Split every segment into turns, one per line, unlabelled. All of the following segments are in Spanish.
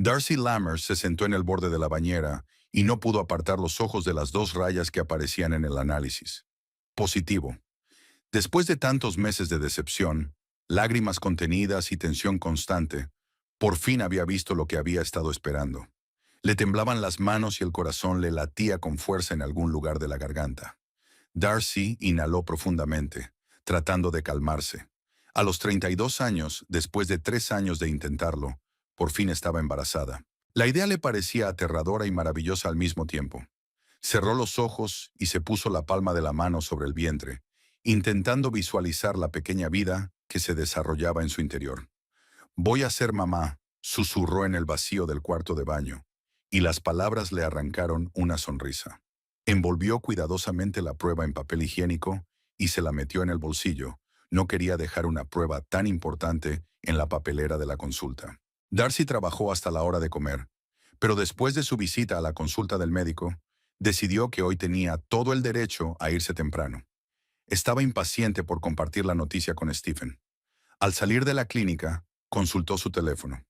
Darcy Lammers se sentó en el borde de la bañera y no pudo apartar los ojos de las dos rayas que aparecían en el análisis. Positivo. Después de tantos meses de decepción, lágrimas contenidas y tensión constante, por fin había visto lo que había estado esperando. Le temblaban las manos y el corazón le latía con fuerza en algún lugar de la garganta. Darcy inhaló profundamente, tratando de calmarse. A los 32 años, después de 3 años de intentarlo, por fin estaba embarazada. La idea le parecía aterradora y maravillosa al mismo tiempo. Cerró los ojos y se puso la palma de la mano sobre el vientre, intentando visualizar la pequeña vida que se desarrollaba en su interior. «Voy a ser mamá», susurró en el vacío del cuarto de baño, y las palabras le arrancaron una sonrisa. Envolvió cuidadosamente la prueba en papel higiénico y se la metió en el bolsillo. No quería dejar una prueba tan importante en la papelera de la consulta. Darcy trabajó hasta la hora de comer, pero después de su visita a la consulta del médico, decidió que hoy tenía todo el derecho a irse temprano. Estaba impaciente por compartir la noticia con Stephen. Al salir de la clínica, consultó su teléfono.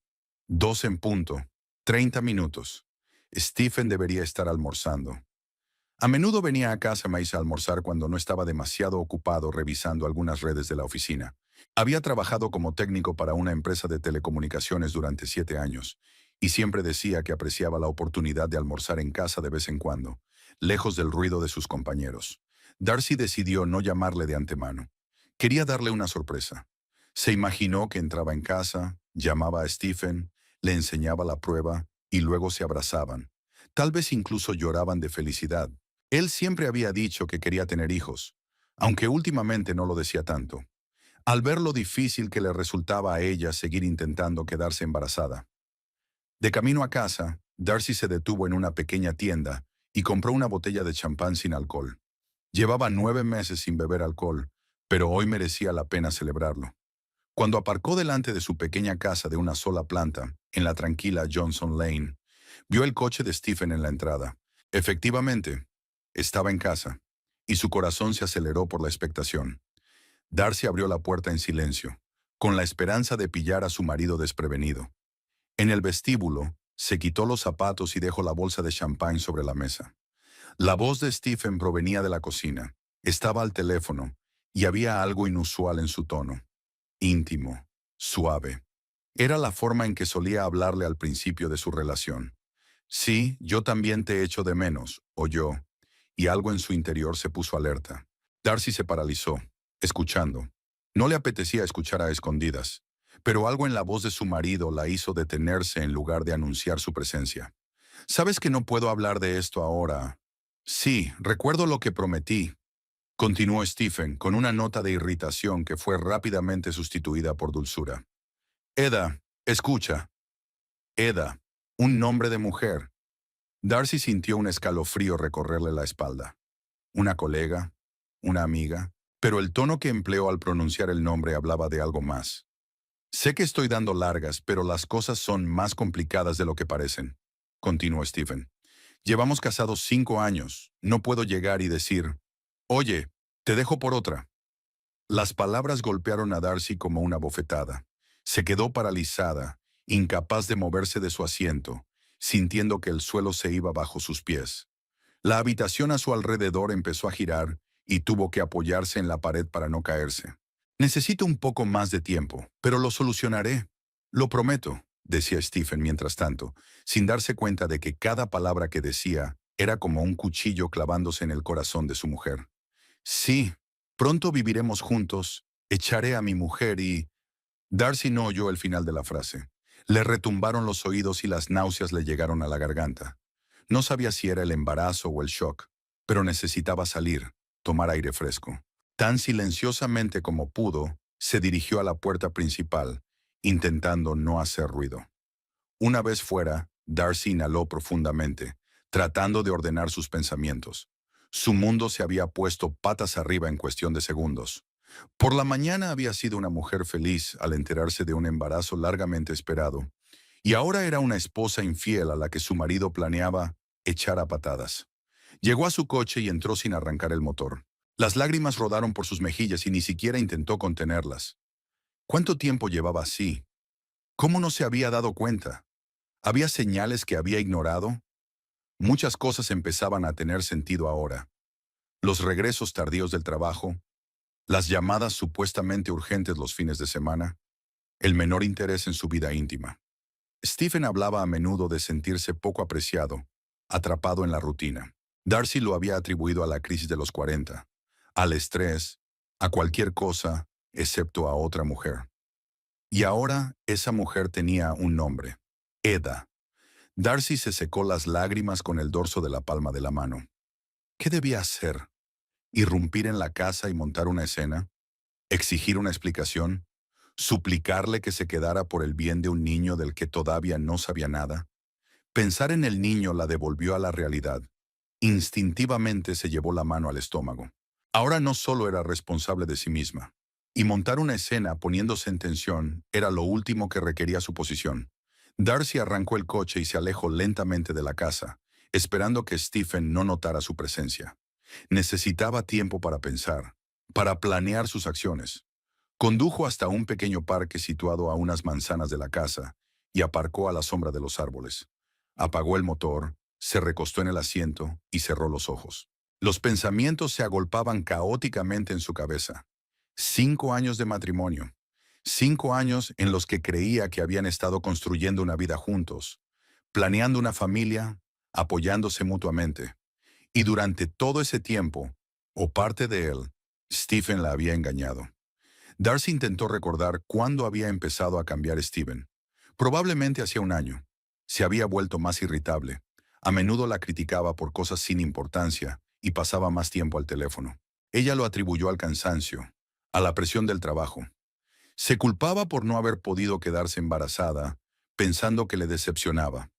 2 en punto, 30 minutos. Stephen debería estar almorzando. A menudo venía a casa Maíz a almorzar cuando no estaba demasiado ocupado revisando algunas redes de la oficina. Había trabajado como técnico para una empresa de telecomunicaciones durante 7 años, y siempre decía que apreciaba la oportunidad de almorzar en casa de vez en cuando, lejos del ruido de sus compañeros. Darcy decidió no llamarle de antemano. Quería darle una sorpresa. Se imaginó que entraba en casa, llamaba a Stephen, le enseñaba la prueba y luego se abrazaban. Tal vez incluso lloraban de felicidad. Él siempre había dicho que quería tener hijos, aunque últimamente no lo decía tanto. Al ver lo difícil que le resultaba a ella seguir intentando quedarse embarazada. De camino a casa, Darcy se detuvo en una pequeña tienda y compró una botella de champán sin alcohol. Llevaba 9 meses sin beber alcohol, pero hoy merecía la pena celebrarlo. Cuando aparcó delante de su pequeña casa de una sola planta, en la tranquila Johnson Lane, vio el coche de Stephen en la entrada. Efectivamente, estaba en casa, y su corazón se aceleró por la expectación. Darcy abrió la puerta en silencio, con la esperanza de pillar a su marido desprevenido. En el vestíbulo, se quitó los zapatos y dejó la bolsa de champán sobre la mesa. La voz de Stephen provenía de la cocina. Estaba al teléfono, y había algo inusual en su tono. Íntimo, suave. Era la forma en que solía hablarle al principio de su relación. «Sí, yo también te echo de menos», oyó, y algo en su interior se puso alerta. Darcy se paralizó, escuchando. No le apetecía escuchar a escondidas, pero algo en la voz de su marido la hizo detenerse en lugar de anunciar su presencia. «¿Sabes que no puedo hablar de esto ahora?» «Sí, recuerdo lo que prometí», continuó Stephen, con una nota de irritación que fue rápidamente sustituida por dulzura. «Eda, escucha. Eda, un nombre de mujer». Darcy sintió un escalofrío recorrerle la espalda. Una colega, una amiga, pero el tono que empleó al pronunciar el nombre hablaba de algo más. «Sé que estoy dando largas, pero las cosas son más complicadas de lo que parecen», continuó Stephen. «Llevamos casados 5 años. No puedo llegar y decir, oye, te dejo por otra». Las palabras golpearon a Darcy como una bofetada. Se quedó paralizada, incapaz de moverse de su asiento, sintiendo que el suelo se iba bajo sus pies. La habitación a su alrededor empezó a girar y tuvo que apoyarse en la pared para no caerse. «Necesito un poco más de tiempo, pero lo solucionaré. Lo prometo», decía Stephen mientras tanto, sin darse cuenta de que cada palabra que decía era como un cuchillo clavándose en el corazón de su mujer. «Sí, pronto viviremos juntos, echaré a mi mujer y...» Darcy no oyó el final de la frase. Le retumbaron los oídos y las náuseas le llegaron a la garganta. No sabía si era el embarazo o el shock, pero necesitaba salir, tomar aire fresco. Tan silenciosamente como pudo, se dirigió a la puerta principal, intentando no hacer ruido. Una vez fuera, Darcy inhaló profundamente, tratando de ordenar sus pensamientos. Su mundo se había puesto patas arriba en cuestión de segundos. Por la mañana había sido una mujer feliz al enterarse de un embarazo largamente esperado, y ahora era una esposa infiel a la que su marido planeaba echar a patadas. Llegó a su coche y entró sin arrancar el motor. Las lágrimas rodaron por sus mejillas y ni siquiera intentó contenerlas. ¿Cuánto tiempo llevaba así? ¿Cómo no se había dado cuenta? ¿Había señales que había ignorado? Muchas cosas empezaban a tener sentido ahora. Los regresos tardíos del trabajo, las llamadas supuestamente urgentes los fines de semana, el menor interés en su vida íntima. Stephen hablaba a menudo de sentirse poco apreciado, atrapado en la rutina. Darcy lo había atribuido a la crisis de los 40, al estrés, a cualquier cosa, excepto a otra mujer. Y ahora esa mujer tenía un nombre: Eda. Darcy se secó las lágrimas con el dorso de la palma de la mano. ¿Qué debía hacer? ¿Irrumpir en la casa y montar una escena? ¿Exigir una explicación? ¿Suplicarle que se quedara por el bien de un niño del que todavía no sabía nada? Pensar en el niño la devolvió a la realidad. Instintivamente se llevó la mano al estómago. Ahora no solo era responsable de sí misma, y montar una escena poniéndose en tensión era lo último que requería su posición. Darcy arrancó el coche y se alejó lentamente de la casa, esperando que Stephen no notara su presencia. Necesitaba tiempo para pensar, para planear sus acciones. Condujo hasta un pequeño parque situado a unas manzanas de la casa y aparcó a la sombra de los árboles. Apagó el motor, se recostó en el asiento y cerró los ojos. Los pensamientos se agolpaban caóticamente en su cabeza. 5 años de matrimonio. 5 años en los que creía que habían estado construyendo una vida juntos, planeando una familia, apoyándose mutuamente. Y durante todo ese tiempo, o parte de él, Stephen la había engañado. Darcy intentó recordar cuándo había empezado a cambiar Stephen. Probablemente hacía un año. Se había vuelto más irritable. A menudo la criticaba por cosas sin importancia y pasaba más tiempo al teléfono. Ella lo atribuyó al cansancio, a la presión del trabajo. Se culpaba por no haber podido quedarse embarazada, pensando que le decepcionaba.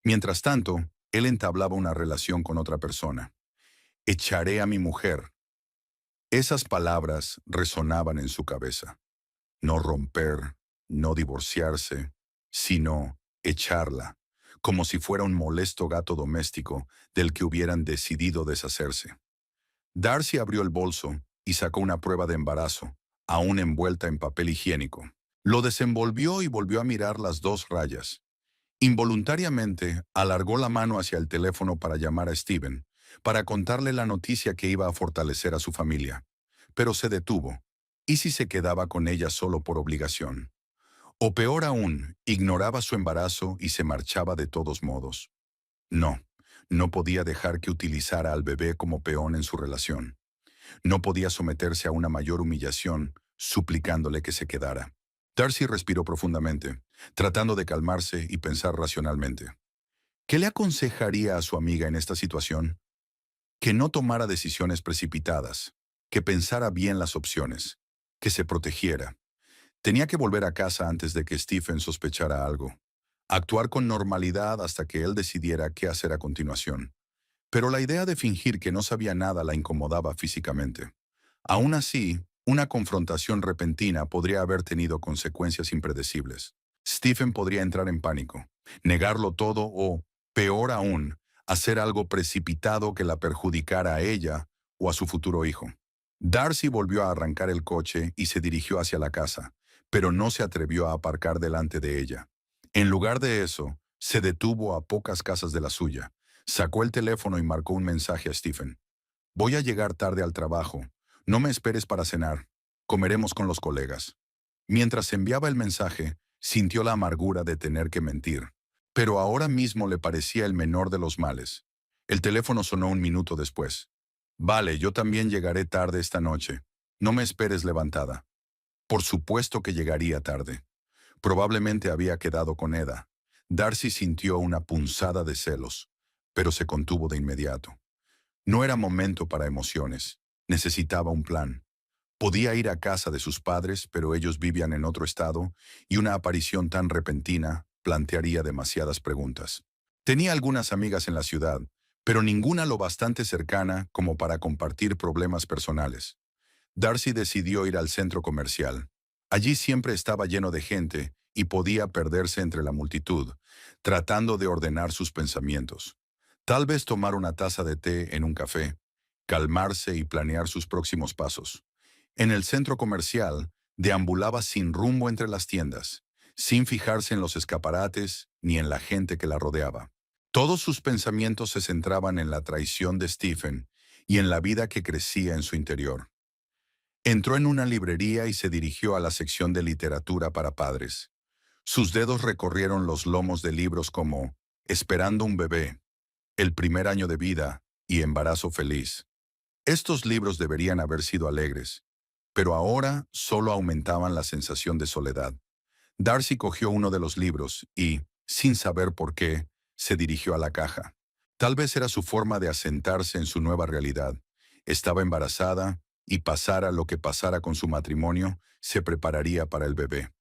Mientras tanto, él entablaba una relación con otra persona. Echaré a mi mujer. Esas palabras resonaban en su cabeza. No romper, no divorciarse, sino echarla, como si fuera un molesto gato doméstico del que hubieran decidido deshacerse. Darcy abrió el bolso y sacó una prueba de embarazo, aún envuelta en papel higiénico. Lo desenvolvió y volvió a mirar las 2 rayas. Involuntariamente, alargó la mano hacia el teléfono para llamar a Stephen, para contarle la noticia que iba a fortalecer a su familia. Pero se detuvo. ¿Y si se quedaba con ella solo por obligación? O peor aún, ignoraba su embarazo y se marchaba de todos modos. No, no podía dejar que utilizara al bebé como peón en su relación. No podía someterse a una mayor humillación, suplicándole que se quedara. Darcy respiró profundamente, tratando de calmarse y pensar racionalmente. ¿Qué le aconsejaría a su amiga en esta situación? Que no tomara decisiones precipitadas, que pensara bien las opciones, que se protegiera. Tenía que volver a casa antes de que Stephen sospechara algo. Actuar con normalidad hasta que él decidiera qué hacer a continuación. Pero la idea de fingir que no sabía nada la incomodaba físicamente. Aún así, una confrontación repentina podría haber tenido consecuencias impredecibles. Stephen podría entrar en pánico, negarlo todo o, peor aún, hacer algo precipitado que la perjudicara a ella o a su futuro hijo. Darcy volvió a arrancar el coche y se dirigió hacia la casa, pero no se atrevió a aparcar delante de ella. En lugar de eso, se detuvo a pocas casas de la suya. Sacó el teléfono y marcó un mensaje a Stephen. Voy a llegar tarde al trabajo. No me esperes para cenar. Comeremos con los colegas. Mientras enviaba el mensaje, sintió la amargura de tener que mentir. Pero ahora mismo le parecía el menor de los males. El teléfono sonó un minuto después. Vale, yo también llegaré tarde esta noche. No me esperes levantada. Por supuesto que llegaría tarde. Probablemente había quedado con Eda. Darcy sintió una punzada de celos, pero se contuvo de inmediato. No era momento para emociones. Necesitaba un plan. Podía ir a casa de sus padres, pero ellos vivían en otro estado, y una aparición tan repentina plantearía demasiadas preguntas. Tenía algunas amigas en la ciudad, pero ninguna lo bastante cercana como para compartir problemas personales. Darcy decidió ir al centro comercial. Allí siempre estaba lleno de gente y podía perderse entre la multitud, tratando de ordenar sus pensamientos. Tal vez tomar una taza de té en un café, calmarse y planear sus próximos pasos. En el centro comercial, deambulaba sin rumbo entre las tiendas. sin fijarse en los escaparates ni en la gente que la rodeaba. Todos sus pensamientos se centraban en la traición de Stephen y en la vida que crecía en su interior. Entró en una librería y se dirigió a la sección de literatura para padres. Sus dedos recorrieron los lomos de libros como Esperando un bebé, El primer año de vida y Embarazo feliz. Estos libros deberían haber sido alegres, pero ahora solo aumentaban la sensación de soledad. Darcy cogió uno de los libros y, sin saber por qué, se dirigió a la caja. Tal vez era su forma de asentarse en su nueva realidad. Estaba embarazada y pasara lo que pasara con su matrimonio, se prepararía para el bebé.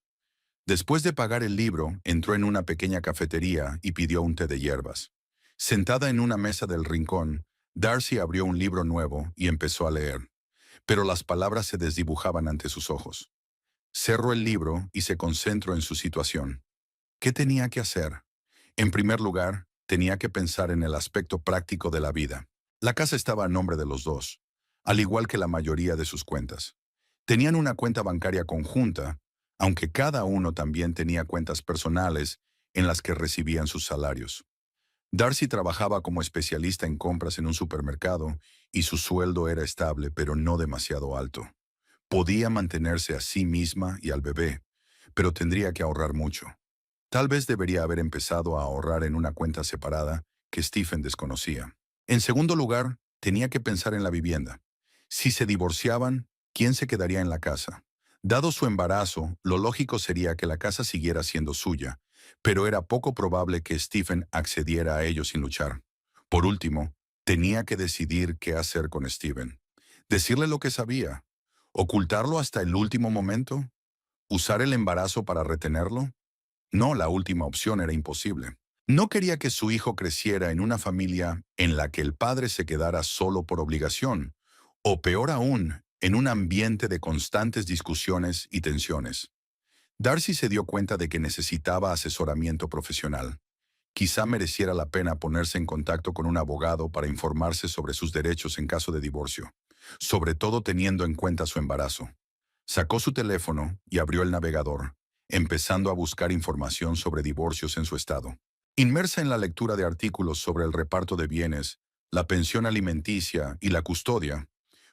Después de pagar el libro, entró en una pequeña cafetería y pidió un té de hierbas. Sentada en una mesa del rincón, Darcy abrió un libro nuevo y empezó a leer, pero las palabras se desdibujaban ante sus ojos. Cerró el libro y se concentró en su situación. ¿Qué tenía que hacer? En primer lugar, tenía que pensar en el aspecto práctico de la vida. La casa estaba a nombre de los dos, al igual que la mayoría de sus cuentas. Tenían una cuenta bancaria conjunta, aunque cada uno también tenía cuentas personales en las que recibían sus salarios. Darcy trabajaba como especialista en compras en un supermercado y su sueldo era estable, pero no demasiado alto. Podía mantenerse a sí misma y al bebé, pero tendría que ahorrar mucho. Tal vez debería haber empezado a ahorrar en una cuenta separada que Stephen desconocía. En segundo lugar, tenía que pensar en la vivienda. Si se divorciaban, ¿quién se quedaría en la casa? Dado su embarazo, lo lógico sería que la casa siguiera siendo suya, pero era poco probable que Stephen accediera a ello sin luchar. Por último, tenía que decidir qué hacer con Stephen. Decirle lo que sabía. ¿Ocultarlo hasta el último momento? ¿Usar el embarazo para retenerlo? No, la última opción era imposible. No quería que su hijo creciera en una familia en la que el padre se quedara solo por obligación, o peor aún, en un ambiente de constantes discusiones y tensiones. Darcy se dio cuenta de que necesitaba asesoramiento profesional. Quizá mereciera la pena ponerse en contacto con un abogado para informarse sobre sus derechos en caso de divorcio, sobre todo teniendo en cuenta su embarazo. Sacó su teléfono y abrió el navegador, empezando a buscar información sobre divorcios en su estado. Inmersa en la lectura de artículos sobre el reparto de bienes, la pensión alimenticia y la custodia,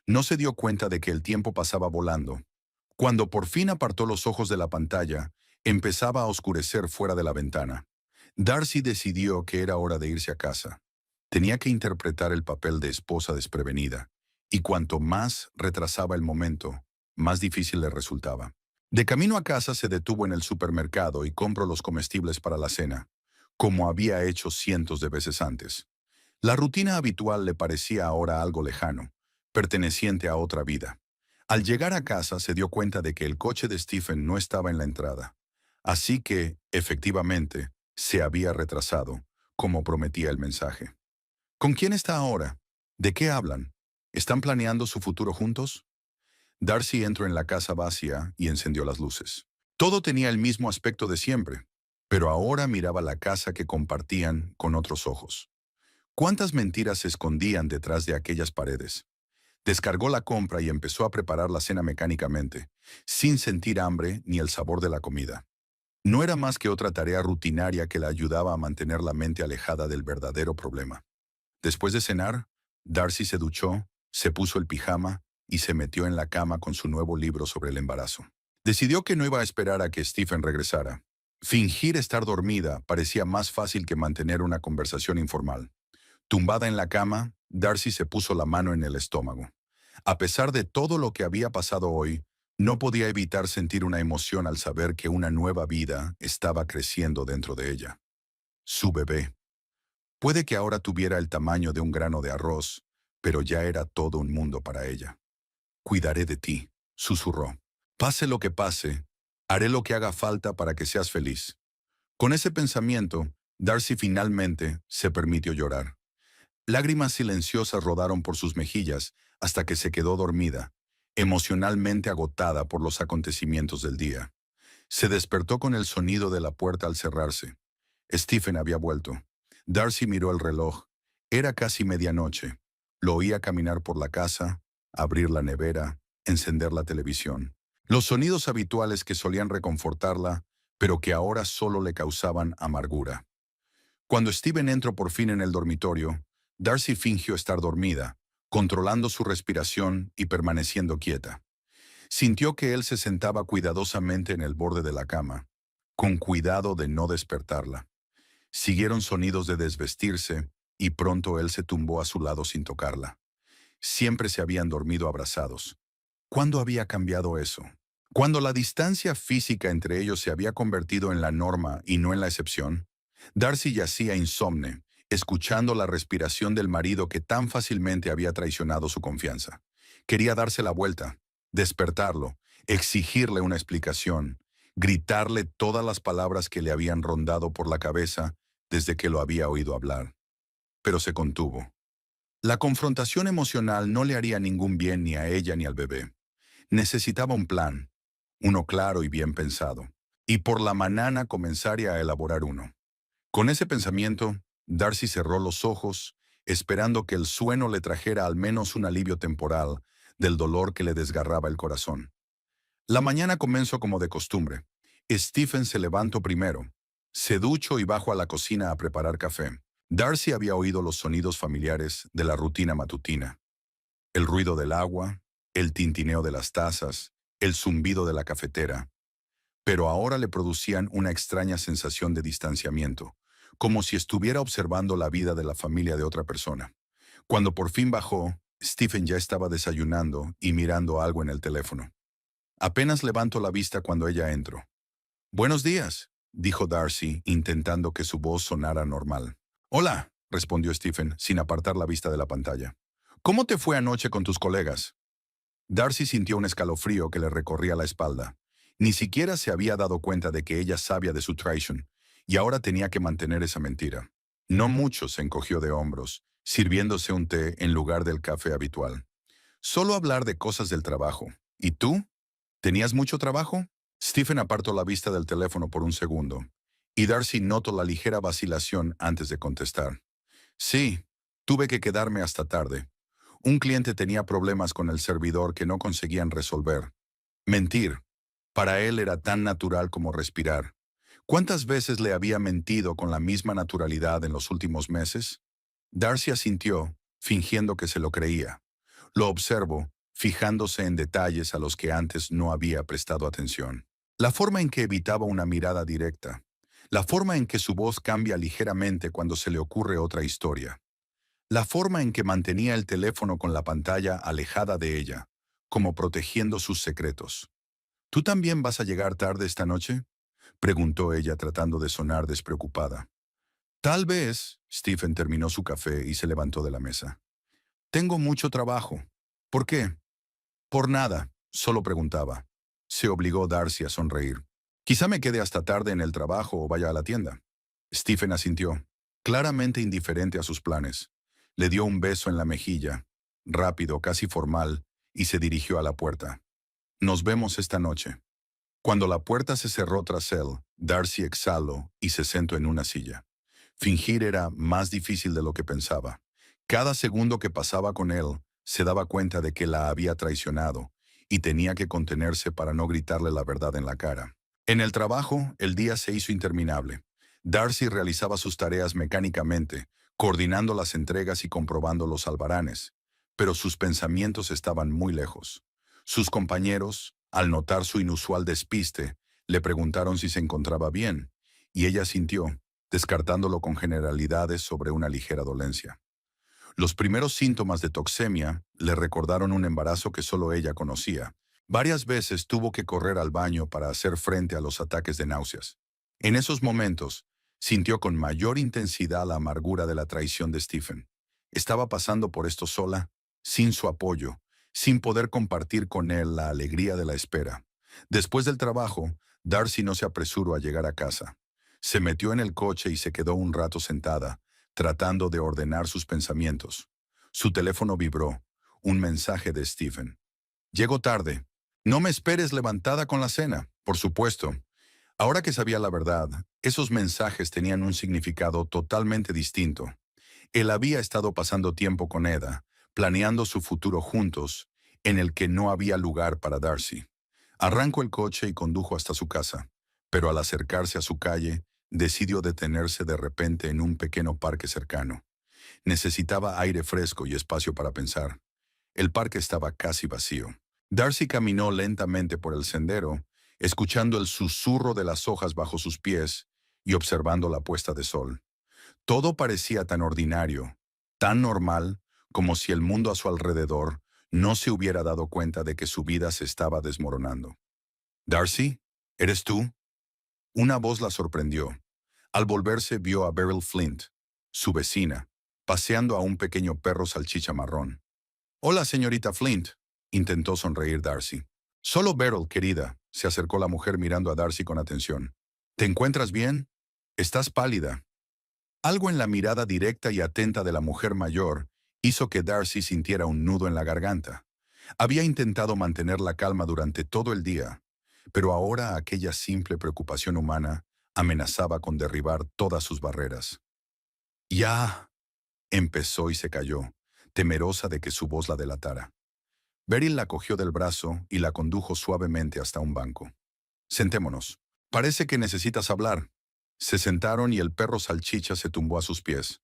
no se dio cuenta de que el tiempo pasaba volando. Cuando por fin apartó los ojos de la pantalla, empezaba a oscurecer fuera de la ventana. Darcy decidió que era hora de irse a casa. Tenía que interpretar el papel de esposa desprevenida, y cuanto más retrasaba el momento, más difícil le resultaba. De camino a casa se detuvo en el supermercado y compró los comestibles para la cena, como había hecho cientos de veces antes. La rutina habitual le parecía ahora algo lejano, perteneciente a otra vida. Al llegar a casa se dio cuenta de que el coche de Stephen no estaba en la entrada. Así que, efectivamente, se había retrasado, como prometía el mensaje. ¿Con quién está ahora? ¿De qué hablan? ¿Están planeando su futuro juntos? Darcy entró en la casa vacía y encendió las luces. Todo tenía el mismo aspecto de siempre, pero ahora miraba la casa que compartían con otros ojos. ¿Cuántas mentiras se escondían detrás de aquellas paredes? Descargó la compra y empezó a preparar la cena mecánicamente, sin sentir hambre ni el sabor de la comida. No era más que otra tarea rutinaria que la ayudaba a mantener la mente alejada del verdadero problema. Después de cenar, Darcy se duchó, se puso el pijama y se metió en la cama con su nuevo libro sobre el embarazo. Decidió que no iba a esperar a que Stephen regresara. Fingir estar dormida parecía más fácil que mantener una conversación informal. Tumbada en la cama, Darcy se puso la mano en el estómago. A pesar de todo lo que había pasado hoy, no podía evitar sentir una emoción al saber que una nueva vida estaba creciendo dentro de ella. Su bebé. Puede que ahora tuviera el tamaño de un grano de arroz, pero ya era todo un mundo para ella. Cuidaré de ti, susurró. Pase lo que pase, haré lo que haga falta para que seas feliz. Con ese pensamiento, Darcy finalmente se permitió llorar. Lágrimas silenciosas rodaron por sus mejillas hasta que se quedó dormida, emocionalmente agotada por los acontecimientos del día. Se despertó con el sonido de la puerta al cerrarse. Stephen había vuelto. Darcy miró el reloj. Era casi medianoche. Lo oía caminar por la casa, abrir la nevera, encender la televisión. Los sonidos habituales que solían reconfortarla pero que ahora solo le causaban amargura. Cuando Steven entró por fin en el dormitorio, Darcy fingió estar dormida, controlando su respiración y permaneciendo quieta. Sintió que él se sentaba cuidadosamente en el borde de la cama, con cuidado de no despertarla. Siguieron sonidos de desvestirse, y pronto él se tumbó a su lado sin tocarla. Siempre se habían dormido abrazados. ¿Cuándo había cambiado eso? Cuando la distancia física entre ellos se había convertido en la norma y no en la excepción, Darcy yacía insomne, escuchando la respiración del marido que tan fácilmente había traicionado su confianza. Quería darse la vuelta, despertarlo, exigirle una explicación, gritarle todas las palabras que le habían rondado por la cabeza desde que lo había oído hablar. Pero se contuvo. La confrontación emocional no le haría ningún bien ni a ella ni al bebé. Necesitaba un plan, uno claro y bien pensado, y por la mañana comenzaría a elaborar uno. Con ese pensamiento, Darcy cerró los ojos, esperando que el sueño le trajera al menos un alivio temporal del dolor que le desgarraba el corazón. La mañana comenzó como de costumbre. Stephen se levantó primero. Se duchó y bajó a la cocina a preparar café. Darcy había oído los sonidos familiares de la rutina matutina. El ruido del agua, el tintineo de las tazas, el zumbido de la cafetera. Pero ahora le producían una extraña sensación de distanciamiento, como si estuviera observando la vida de la familia de otra persona. Cuando por fin bajó, Stephen ya estaba desayunando y mirando algo en el teléfono. Apenas levantó la vista cuando ella entró. «Buenos días», dijo Darcy, intentando que su voz sonara normal. «Hola», respondió Stephen, sin apartar la vista de la pantalla. «¿Cómo te fue anoche con tus colegas?» Darcy sintió un escalofrío que le recorría la espalda. Ni siquiera se había dado cuenta de que ella sabía de su traición, y ahora tenía que mantener esa mentira. No mucho, se encogió de hombros, sirviéndose un té en lugar del café habitual. Solo hablar de cosas del trabajo. ¿Y tú? ¿Tenías mucho trabajo? Stephen apartó la vista del teléfono por un segundo, y Darcy notó la ligera vacilación antes de contestar. Sí, tuve que quedarme hasta tarde. Un cliente tenía problemas con el servidor que no conseguían resolver. Mentir. Para él era tan natural como respirar. ¿Cuántas veces le había mentido con la misma naturalidad en los últimos meses? Darcy asintió, fingiendo que se lo creía. Lo observó, fijándose en detalles a los que antes no había prestado atención. La forma en que evitaba una mirada directa. La forma en que su voz cambia ligeramente cuando se le ocurre otra historia. La forma en que mantenía el teléfono con la pantalla alejada de ella, como protegiendo sus secretos. ¿Tú también vas a llegar tarde esta noche?, preguntó ella tratando de sonar despreocupada. Tal vez. Stephen terminó su café y se levantó de la mesa. Tengo mucho trabajo. ¿Por qué? Por nada, solo preguntaba. Se obligó Darcy a sonreír. Quizá me quede hasta tarde en el trabajo o vaya a la tienda. Stephen asintió, claramente indiferente a sus planes. Le dio un beso en la mejilla, rápido, casi formal, y se dirigió a la puerta. Nos vemos esta noche. Cuando la puerta se cerró tras él, Darcy exhaló y se sentó en una silla. Fingir era más difícil de lo que pensaba. Cada segundo que pasaba con él, se daba cuenta de que la había traicionado y tenía que contenerse para no gritarle la verdad en la cara. En el trabajo, el día se hizo interminable. Darcy realizaba sus tareas mecánicamente, coordinando las entregas y comprobando los albaranes, pero sus pensamientos estaban muy lejos. Sus compañeros, al notar su inusual despiste, le preguntaron si se encontraba bien, y ella sintió, descartándolo con generalidades sobre una ligera dolencia. Los primeros síntomas de toxemia le recordaron un embarazo que solo ella conocía. Varias veces tuvo que correr al baño para hacer frente a los ataques de náuseas. En esos momentos, sintió con mayor intensidad la amargura de la traición de Stephen. Estaba pasando por esto sola, sin su apoyo, sin poder compartir con él la alegría de la espera. Después del trabajo, Darcy no se apresuró a llegar a casa. Se metió en el coche y se quedó un rato sentada, tratando de ordenar sus pensamientos. Su teléfono vibró, un mensaje de Stephen. «Llego tarde. No me esperes levantada con la cena, por supuesto». Ahora que sabía la verdad, esos mensajes tenían un significado totalmente distinto. Él había estado pasando tiempo con Eda, planeando su futuro juntos, en el que no había lugar para Darcy. Arrancó el coche y condujo hasta su casa. pero al acercarse a su calle, decidió detenerse de repente en un pequeño parque cercano. Necesitaba aire fresco y espacio para pensar. El parque estaba casi vacío. Darcy caminó lentamente por el sendero, escuchando el susurro de las hojas bajo sus pies y observando la puesta de sol. Todo parecía tan ordinario, tan normal, como si el mundo a su alrededor no se hubiera dado cuenta de que su vida se estaba desmoronando. «Darcy, ¿eres tú?». Una voz la sorprendió. Al volverse vio a Beryl Flint, su vecina, paseando a un pequeño perro salchicha marrón. «Hola, señorita Flint», intentó sonreír Darcy. «Solo Beryl, querida», se acercó la mujer mirando a Darcy con atención. «¿Te encuentras bien? Estás pálida». Algo en la mirada directa y atenta de la mujer mayor hizo que Darcy sintiera un nudo en la garganta. Había intentado mantener la calma durante todo el día, pero ahora aquella simple preocupación humana amenazaba con derribar todas sus barreras. «Ya», empezó y se calló, temerosa de que su voz la delatara. Beryl la cogió del brazo y la condujo suavemente hasta un banco. «Sentémonos. Parece que necesitas hablar». Se sentaron y el perro salchicha se tumbó a sus pies.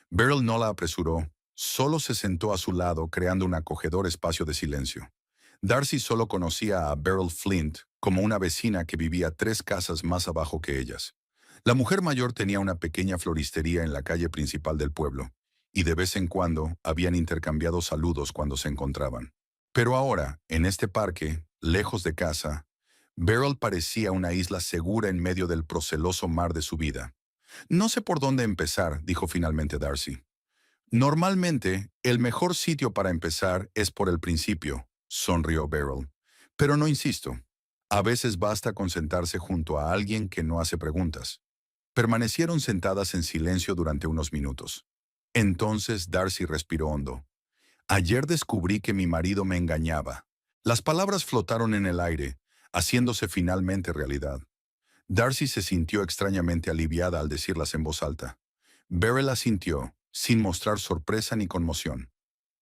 Beryl no la apresuró, solo se sentó a su lado creando un acogedor espacio de silencio. Darcy solo conocía a Beryl Flint como una vecina que vivía 3 casas más abajo que ellas. La mujer mayor tenía una pequeña floristería en la calle principal del pueblo, y de vez en cuando habían intercambiado saludos cuando se encontraban. Pero ahora, en este parque, lejos de casa, Beryl parecía una isla segura en medio del proceloso mar de su vida. «No sé por dónde empezar», dijo finalmente Darcy. «Normalmente, el mejor sitio para empezar es por el principio», sonrió Beryl. «Pero no insisto. A veces basta con sentarse junto a alguien que no hace preguntas». Permanecieron sentadas en silencio durante unos minutos. Entonces Darcy respiró hondo. «Ayer descubrí que mi marido me engañaba». Las palabras flotaron en el aire, haciéndose finalmente realidad. Darcy se sintió extrañamente aliviada al decirlas en voz alta. Beryl asintió, sin mostrar sorpresa ni conmoción.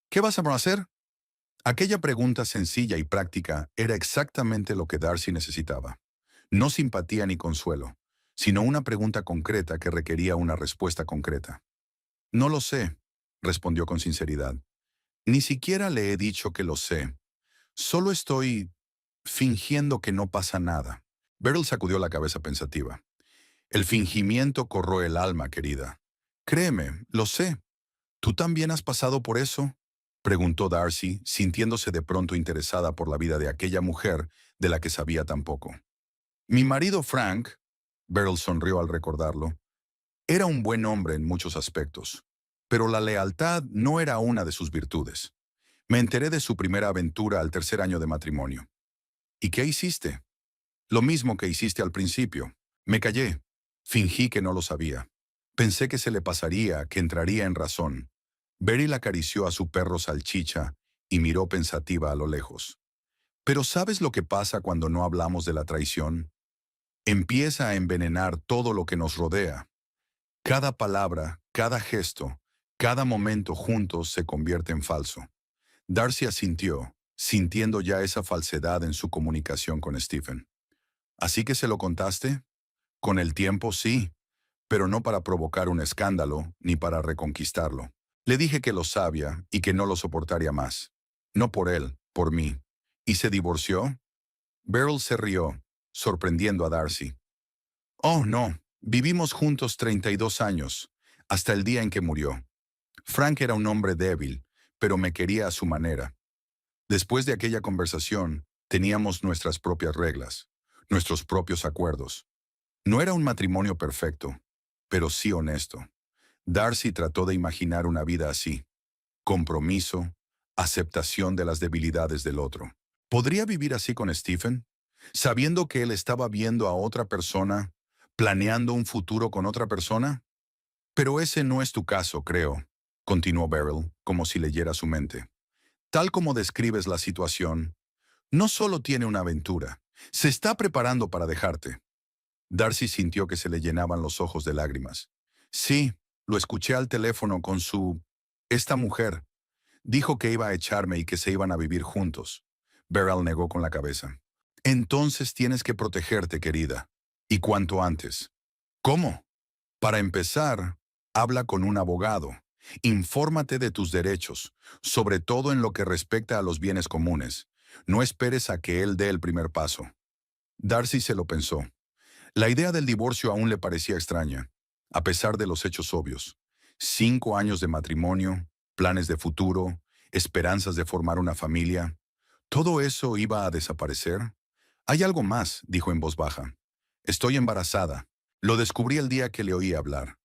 «¿Qué vas a hacer?». Aquella pregunta sencilla y práctica era exactamente lo que Darcy necesitaba. No simpatía ni consuelo, sino una pregunta concreta que requería una respuesta concreta. «No lo sé», respondió con sinceridad. «Ni siquiera le he dicho que lo sé. Solo estoy fingiendo que no pasa nada». Beryl sacudió la cabeza pensativa. «El fingimiento corroe el alma, querida. Créeme, lo sé. ¿Tú también has pasado por eso?», preguntó Darcy, sintiéndose de pronto interesada por la vida de aquella mujer de la que sabía tan poco. «Mi marido Frank», Beryl sonrió al recordarlo, «era un buen hombre en muchos aspectos, pero la lealtad no era una de sus virtudes. Me enteré de su primera aventura al 3er año de matrimonio». «¿Y qué hiciste?». «Lo mismo que hiciste al principio. Me callé. Fingí que no lo sabía. Pensé que se le pasaría, que entraría en razón». Beryl acarició a su perro salchicha y miró pensativa a lo lejos. «Pero ¿sabes lo que pasa cuando no hablamos de la traición? Empieza a envenenar todo lo que nos rodea. Cada palabra, cada gesto, cada momento juntos se convierte en falso». Darcy asintió, sintiendo ya esa falsedad en su comunicación con Stephen. «¿Así que se lo contaste?». «Con el tiempo, sí, pero no para provocar un escándalo ni para reconquistarlo. Le dije que lo sabía y que no lo soportaría más. No por él, por mí». «¿Y se divorció?». Beryl se rió, sorprendiendo a Darcy. «Oh, no. Vivimos juntos 32 años, hasta el día en que murió. Frank era un hombre débil, pero me quería a su manera. Después de aquella conversación, teníamos nuestras propias reglas, nuestros propios acuerdos. No era un matrimonio perfecto, pero sí honesto». Darcy trató de imaginar una vida así: compromiso, aceptación de las debilidades del otro. ¿Podría vivir así con Stephen? Sabiendo que él estaba viendo a otra persona, planeando un futuro con otra persona. «Pero ese no es tu caso, creo», continuó Beryl, como si leyera su mente. «Tal como describes la situación, no solo tiene una aventura, se está preparando para dejarte». Darcy sintió que se le llenaban los ojos de lágrimas. «Sí, lo escuché al teléfono con esta mujer. Dijo que iba a echarme y que se iban a vivir juntos». Beryl negó con la cabeza. «Entonces tienes que protegerte, querida». Y cuanto antes. ¿Cómo? Para empezar, habla con un abogado. Infórmate de tus derechos, sobre todo en lo que respecta a los bienes comunes. No esperes a que él dé el primer paso. Darcy se lo pensó. La idea del divorcio aún le parecía extraña, a pesar de los hechos obvios. 5 años de matrimonio, planes de futuro, esperanzas de formar una familia. ¿Todo eso iba a desaparecer? Hay algo más, dijo en voz baja. Estoy embarazada. Lo descubrí el día que le oí hablar.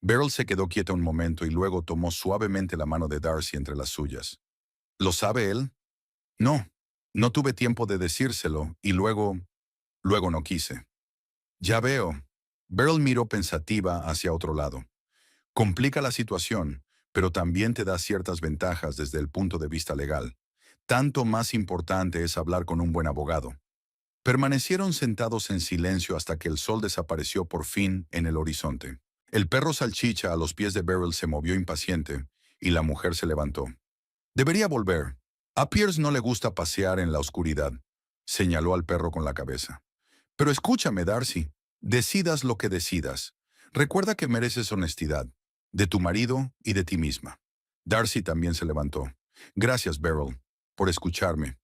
Beryl se quedó quieta un momento y luego tomó suavemente la mano de Darcy entre las suyas. ¿Lo sabe él? No. No tuve tiempo de decírselo y luego no quise. Ya veo. Beryl miró pensativa hacia otro lado. Complica la situación, pero también te da ciertas ventajas desde el punto de vista legal. Tanto más importante es hablar con un buen abogado. Permanecieron sentados en silencio hasta que el sol desapareció por fin en el horizonte. El perro salchicha a los pies de Beryl se movió impaciente y la mujer se levantó. Debería volver. A Pierce no le gusta pasear en la oscuridad, señaló al perro con la cabeza. Pero escúchame, Darcy. Decidas lo que decidas. Recuerda que mereces honestidad, de tu marido y de ti misma. Darcy también se levantó. Gracias, Beryl, por escucharme.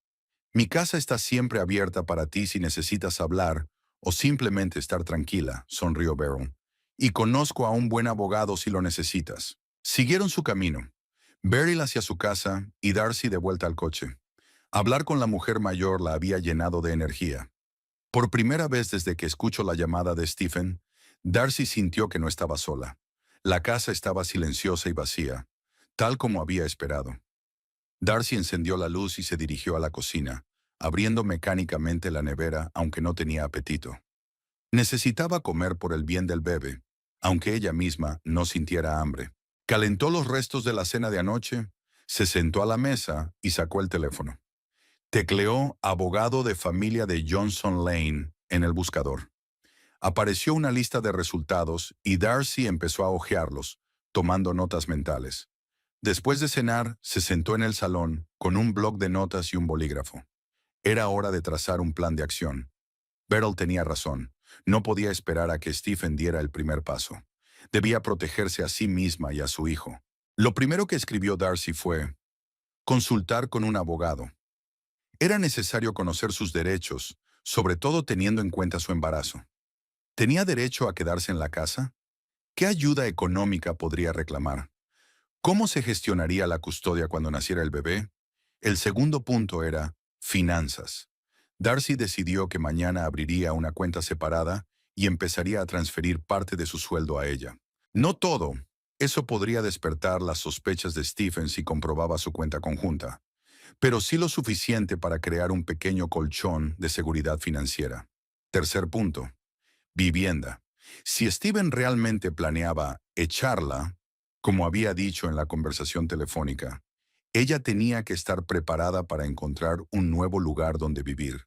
Mi casa está siempre abierta para ti si necesitas hablar o simplemente estar tranquila, sonrió Beryl. Y conozco a un buen abogado si lo necesitas. Siguieron su camino. Beryl hacia su casa y Darcy de vuelta al coche. Hablar con la mujer mayor la había llenado de energía. Por primera vez desde que escuchó la llamada de Stephen, Darcy sintió que no estaba sola. La casa estaba silenciosa y vacía, tal como había esperado. Darcy encendió la luz y se dirigió a la cocina, abriendo mecánicamente la nevera aunque no tenía apetito. Necesitaba comer por el bien del bebé, aunque ella misma no sintiera hambre. Calentó los restos de la cena de anoche, se sentó a la mesa y sacó el teléfono. Tecleó abogado de familia de Johnson Lane en el buscador. Apareció una lista de resultados y Darcy empezó a hojearlos, tomando notas mentales. Después de cenar, se sentó en el salón con un bloc de notas y un bolígrafo. Era hora de trazar un plan de acción. Beryl tenía razón. No podía esperar a que Stephen diera el primer paso. Debía protegerse a sí misma y a su hijo. Lo primero que escribió Darcy fue consultar con un abogado. Era necesario conocer sus derechos, sobre todo teniendo en cuenta su embarazo. ¿Tenía derecho a quedarse en la casa? ¿Qué ayuda económica podría reclamar? ¿Cómo se gestionaría la custodia cuando naciera el bebé? El segundo punto era finanzas. Darcy decidió que mañana abriría una cuenta separada y empezaría a transferir parte de su sueldo a ella. No todo. Eso podría despertar las sospechas de Stephen si comprobaba su cuenta conjunta, pero sí lo suficiente para crear un pequeño colchón de seguridad financiera. Tercer punto. Vivienda. Si Stephen realmente planeaba echarla, como había dicho en la conversación telefónica, ella tenía que estar preparada para encontrar un nuevo lugar donde vivir.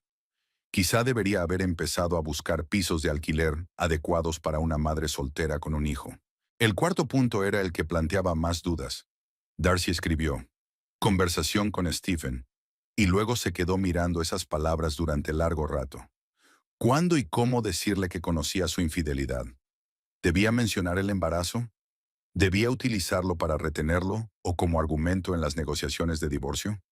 Quizá debería haber empezado a buscar pisos de alquiler adecuados para una madre soltera con un hijo. El cuarto punto era el que planteaba más dudas. Darcy escribió, conversación con Stephen, y luego se quedó mirando esas palabras durante largo rato. ¿Cuándo y cómo decirle que conocía su infidelidad? ¿Debía mencionar el embarazo? ¿Debía utilizarlo para retenerlo o como argumento en las negociaciones de divorcio?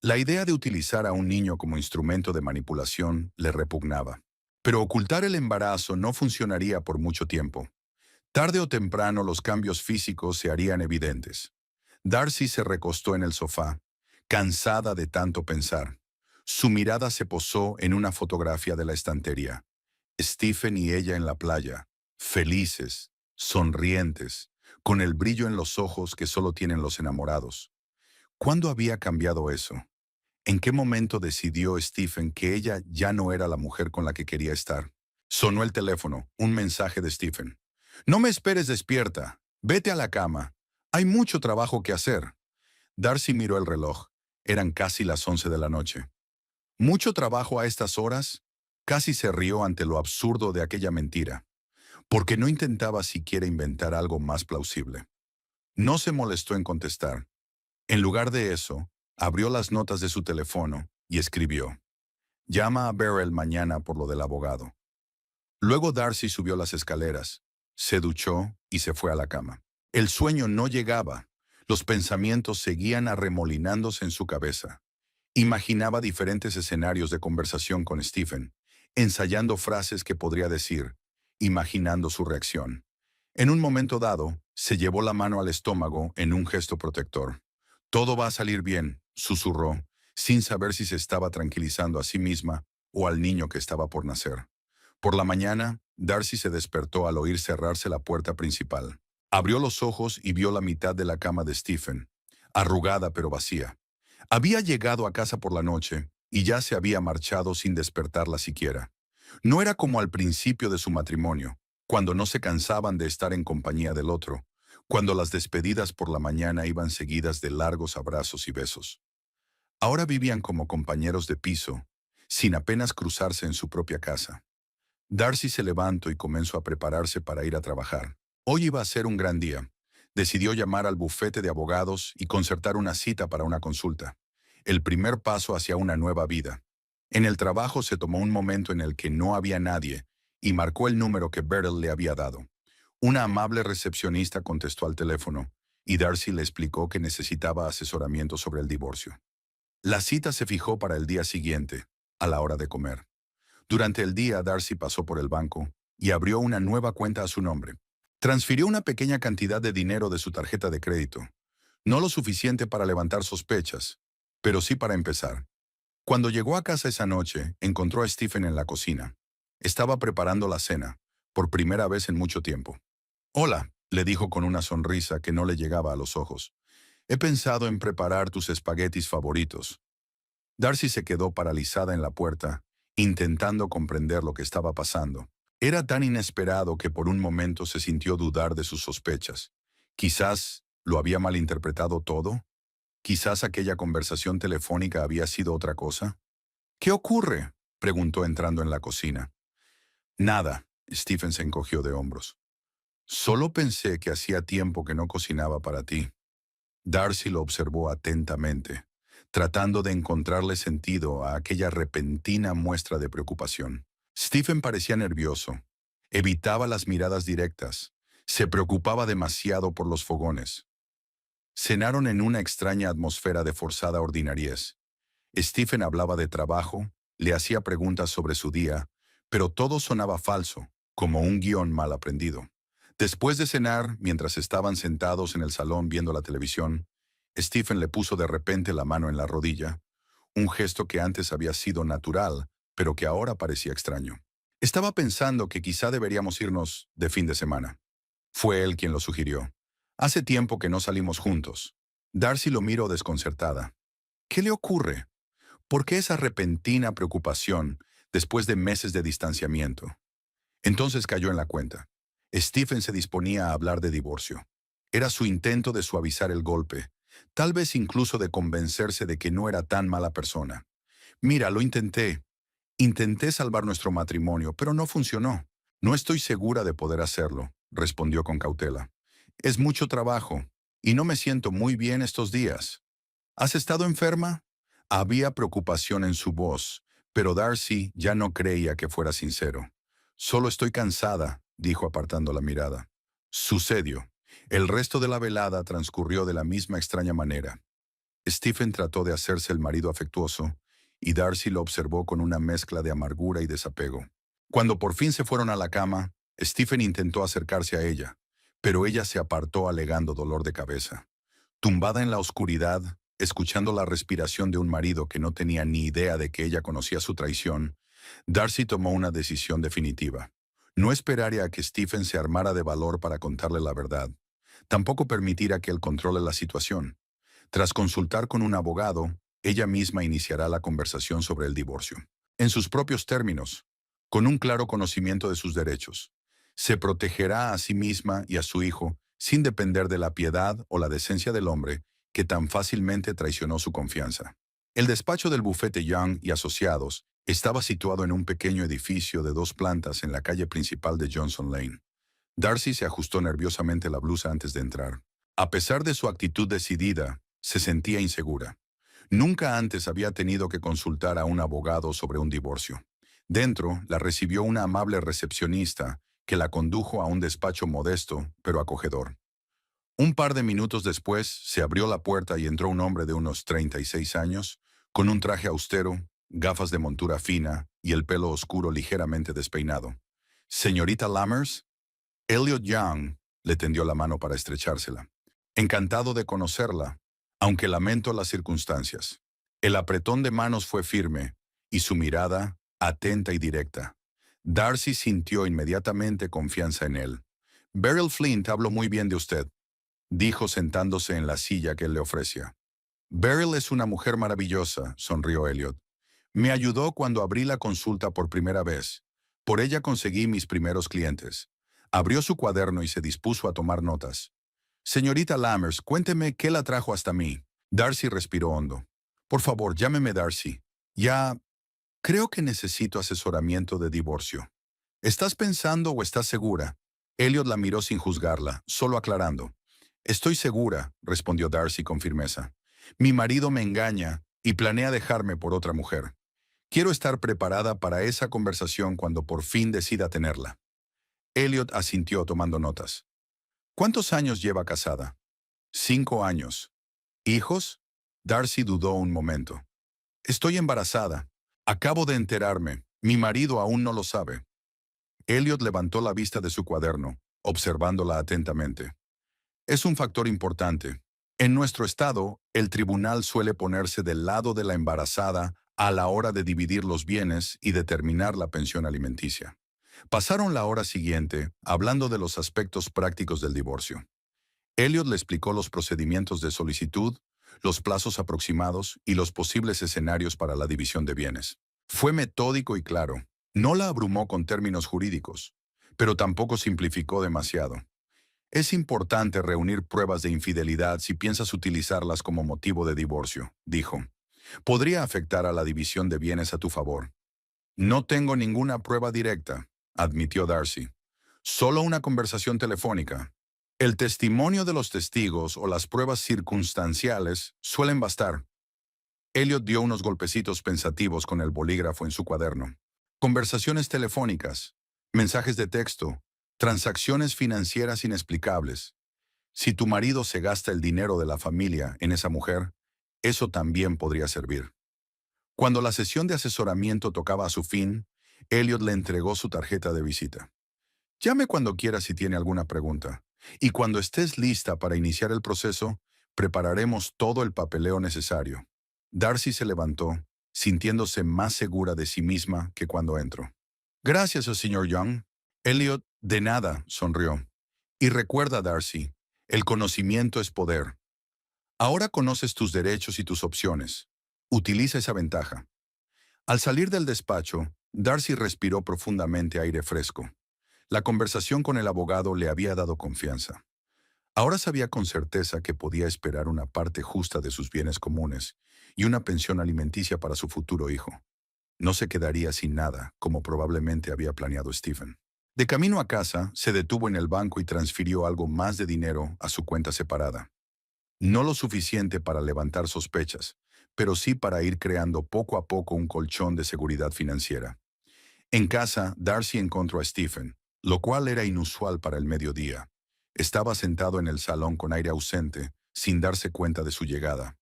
La idea de utilizar a un niño como instrumento de manipulación le repugnaba. Pero ocultar el embarazo no funcionaría por mucho tiempo. Tarde o temprano los cambios físicos se harían evidentes. Darcy se recostó en el sofá, cansada de tanto pensar. Su mirada se posó en una fotografía de la estantería. Stephen y ella en la playa, felices, sonrientes, con el brillo en los ojos que solo tienen los enamorados. ¿Cuándo había cambiado eso? ¿En qué momento decidió Stephen que ella ya no era la mujer con la que quería estar? Sonó el teléfono, un mensaje de Stephen. No me esperes despierta. Vete a la cama. Hay mucho trabajo que hacer. Darcy miró el reloj. Eran casi las 11 de la noche. ¿Mucho trabajo a estas horas? Casi se rió ante lo absurdo de aquella mentira, porque no intentaba siquiera inventar algo más plausible. No se molestó en contestar. En lugar de eso, abrió las notas de su teléfono y escribió, llama a Beryl mañana por lo del abogado. Luego Darcy subió las escaleras, se duchó y se fue a la cama. El sueño no llegaba. Los pensamientos seguían arremolinándose en su cabeza. Imaginaba diferentes escenarios de conversación con Stephen, ensayando frases que podría decir, imaginando su reacción. En un momento dado, se llevó la mano al estómago en un gesto protector. Todo va a salir bien, susurró, sin saber si se estaba tranquilizando a sí misma o al niño que estaba por nacer. Por la mañana, Darcy se despertó al oír cerrarse la puerta principal. Abrió los ojos y vio la mitad de la cama de Stephen, arrugada pero vacía. Había llegado a casa por la noche y ya se había marchado sin despertarla siquiera. No era como al principio de su matrimonio, cuando no se cansaban de estar en compañía del otro, cuando las despedidas por la mañana iban seguidas de largos abrazos y besos. Ahora vivían como compañeros de piso, sin apenas cruzarse en su propia casa. Darcy se levantó y comenzó a prepararse para ir a trabajar. Hoy iba a ser un gran día. Decidió llamar al bufete de abogados y concertar una cita para una consulta. El primer paso hacia una nueva vida. En el trabajo se tomó un momento en el que no había nadie y marcó el número que Beryl le había dado. Una amable recepcionista contestó al teléfono y Darcy le explicó que necesitaba asesoramiento sobre el divorcio. La cita se fijó para el día siguiente, a la hora de comer. Durante el día, Darcy pasó por el banco y abrió una nueva cuenta a su nombre. Transfirió una pequeña cantidad de dinero de su tarjeta de crédito. No lo suficiente para levantar sospechas, pero sí para empezar. Cuando llegó a casa esa noche, encontró a Stephen en la cocina. Estaba preparando la cena, por primera vez en mucho tiempo. «Hola», le dijo con una sonrisa que no le llegaba a los ojos. «He pensado en preparar tus espaguetis favoritos». Darcy se quedó paralizada en la puerta, intentando comprender lo que estaba pasando. Era tan inesperado que por un momento se sintió dudar de sus sospechas. Quizás lo había malinterpretado todo. Quizás aquella conversación telefónica había sido otra cosa. «¿Qué ocurre?», preguntó entrando en la cocina. «Nada», Stephen se encogió de hombros. «Solo pensé que hacía tiempo que no cocinaba para ti». Darcy lo observó atentamente, tratando de encontrarle sentido a aquella repentina muestra de preocupación. Stephen parecía nervioso. Evitaba las miradas directas. Se preocupaba demasiado por los fogones. Cenaron en una extraña atmósfera de forzada ordinariez. Stephen hablaba de trabajo, le hacía preguntas sobre su día, pero todo sonaba falso, como un guión mal aprendido. Después de cenar, mientras estaban sentados en el salón viendo la televisión, Stephen le puso de repente la mano en la rodilla, un gesto que antes había sido natural, pero que ahora parecía extraño. «Estaba pensando que quizá deberíamos irnos de fin de semana». Fue él quien lo sugirió. «Hace tiempo que no salimos juntos». Darcy lo miró desconcertada. «¿Qué le ocurre? ¿Por qué esa repentina preocupación después de meses de distanciamiento?» Entonces cayó en la cuenta. Stephen se disponía a hablar de divorcio. Era su intento de suavizar el golpe, tal vez incluso de convencerse de que no era tan mala persona. «Mira, lo intenté. Intenté salvar nuestro matrimonio, pero no funcionó. No estoy segura de poder hacerlo», respondió con cautela. «Es mucho trabajo, y no me siento muy bien estos días». «¿Has estado enferma?». Había preocupación en su voz, pero Darcy ya no creía que fuera sincero. «Solo estoy cansada», dijo apartando la mirada. Sucedió. El resto de la velada transcurrió de la misma extraña manera. Stephen trató de hacerse el marido afectuoso, y Darcy lo observó con una mezcla de amargura y desapego. Cuando por fin se fueron a la cama, Stephen intentó acercarse a ella, pero ella se apartó alegando dolor de cabeza. Tumbada en la oscuridad, escuchando la respiración de un marido que no tenía ni idea de que ella conocía su traición, Darcy tomó una decisión definitiva. No esperaría a que Stephen se armara de valor para contarle la verdad. Tampoco permitirá que él controle la situación. Tras consultar con un abogado, ella misma iniciará la conversación sobre el divorcio. En sus propios términos, con un claro conocimiento de sus derechos. Se protegerá a sí misma y a su hijo sin depender de la piedad o la decencia del hombre que tan fácilmente traicionó su confianza. El despacho del bufete Young y Asociados estaba situado en un pequeño edificio de 2 plantas en la calle principal de Johnson Lane. Darcy se ajustó nerviosamente la blusa antes de entrar. A pesar de su actitud decidida, se sentía insegura. Nunca antes había tenido que consultar a un abogado sobre un divorcio. Dentro, la recibió una amable recepcionista que la condujo a un despacho modesto, pero acogedor. Un par de minutos después, se abrió la puerta y entró un hombre de unos 36 años, con un traje austero, gafas de montura fina y el pelo oscuro ligeramente despeinado. Señorita Lammers, Elliot Young le tendió la mano para estrechársela. Encantado de conocerla, aunque lamento las circunstancias. El apretón de manos fue firme y su mirada atenta y directa. Darcy sintió inmediatamente confianza en él. Beryl Flint habló muy bien de usted, dijo sentándose en la silla que él le ofrecía. Beryl es una mujer maravillosa, sonrió Elliot. Me ayudó cuando abrí la consulta por primera vez. Por ella conseguí mis primeros clientes. Abrió su cuaderno y se dispuso a tomar notas. Señorita Lammers, cuénteme qué la trajo hasta mí. Darcy respiró hondo. Por favor, llámeme Darcy. Ya, creo que necesito asesoramiento de divorcio. ¿Estás pensando o estás segura? Elliot la miró sin juzgarla, solo aclarando. Estoy segura, respondió Darcy con firmeza. Mi marido me engaña y planea dejarme por otra mujer. Quiero estar preparada para esa conversación cuando por fin decida tenerla. Elliot asintió tomando notas. ¿Cuántos años lleva casada? 5 años. ¿Hijos? Darcy dudó un momento. Estoy embarazada. Acabo de enterarme. Mi marido aún no lo sabe. Elliot levantó la vista de su cuaderno, observándola atentamente. Es un factor importante. En nuestro estado, el tribunal suele ponerse del lado de la embarazada a la hora de dividir los bienes y determinar la pensión alimenticia. Pasaron la hora siguiente hablando de los aspectos prácticos del divorcio. Elliot le explicó los procedimientos de solicitud, los plazos aproximados y los posibles escenarios para la división de bienes. Fue metódico y claro. No la abrumó con términos jurídicos, pero tampoco simplificó demasiado. Es importante reunir pruebas de infidelidad si piensas utilizarlas como motivo de divorcio, dijo. Podría afectar a la división de bienes a tu favor. No tengo ninguna prueba directa, admitió Darcy. Solo una conversación telefónica. El testimonio de los testigos o las pruebas circunstanciales suelen bastar. Elliot dio unos golpecitos pensativos con el bolígrafo en su cuaderno. Conversaciones telefónicas, mensajes de texto, transacciones financieras inexplicables. Si tu marido se gasta el dinero de la familia en esa mujer, eso también podría servir. Cuando la sesión de asesoramiento tocaba a su fin, Elliot le entregó su tarjeta de visita. Llame cuando quiera si tiene alguna pregunta. Y cuando estés lista para iniciar el proceso, prepararemos todo el papeleo necesario. Darcy se levantó, sintiéndose más segura de sí misma que cuando entró. Gracias, señor Young. Elliot, de nada, sonrió. Y recuerda, Darcy, el conocimiento es poder. Ahora conoces tus derechos y tus opciones. Utiliza esa ventaja. Al salir del despacho, Darcy respiró profundamente aire fresco. La conversación con el abogado le había dado confianza. Ahora sabía con certeza que podía esperar una parte justa de sus bienes comunes y una pensión alimenticia para su futuro hijo. No se quedaría sin nada, como probablemente había planeado Stephen. De camino a casa, se detuvo en el banco y transfirió algo más de dinero a su cuenta separada. No lo suficiente para levantar sospechas, pero sí para ir creando poco a poco un colchón de seguridad financiera. En casa, Darcy encontró a Stephen, lo cual era inusual para el mediodía. Estaba sentado en el salón con aire ausente, sin darse cuenta de su llegada.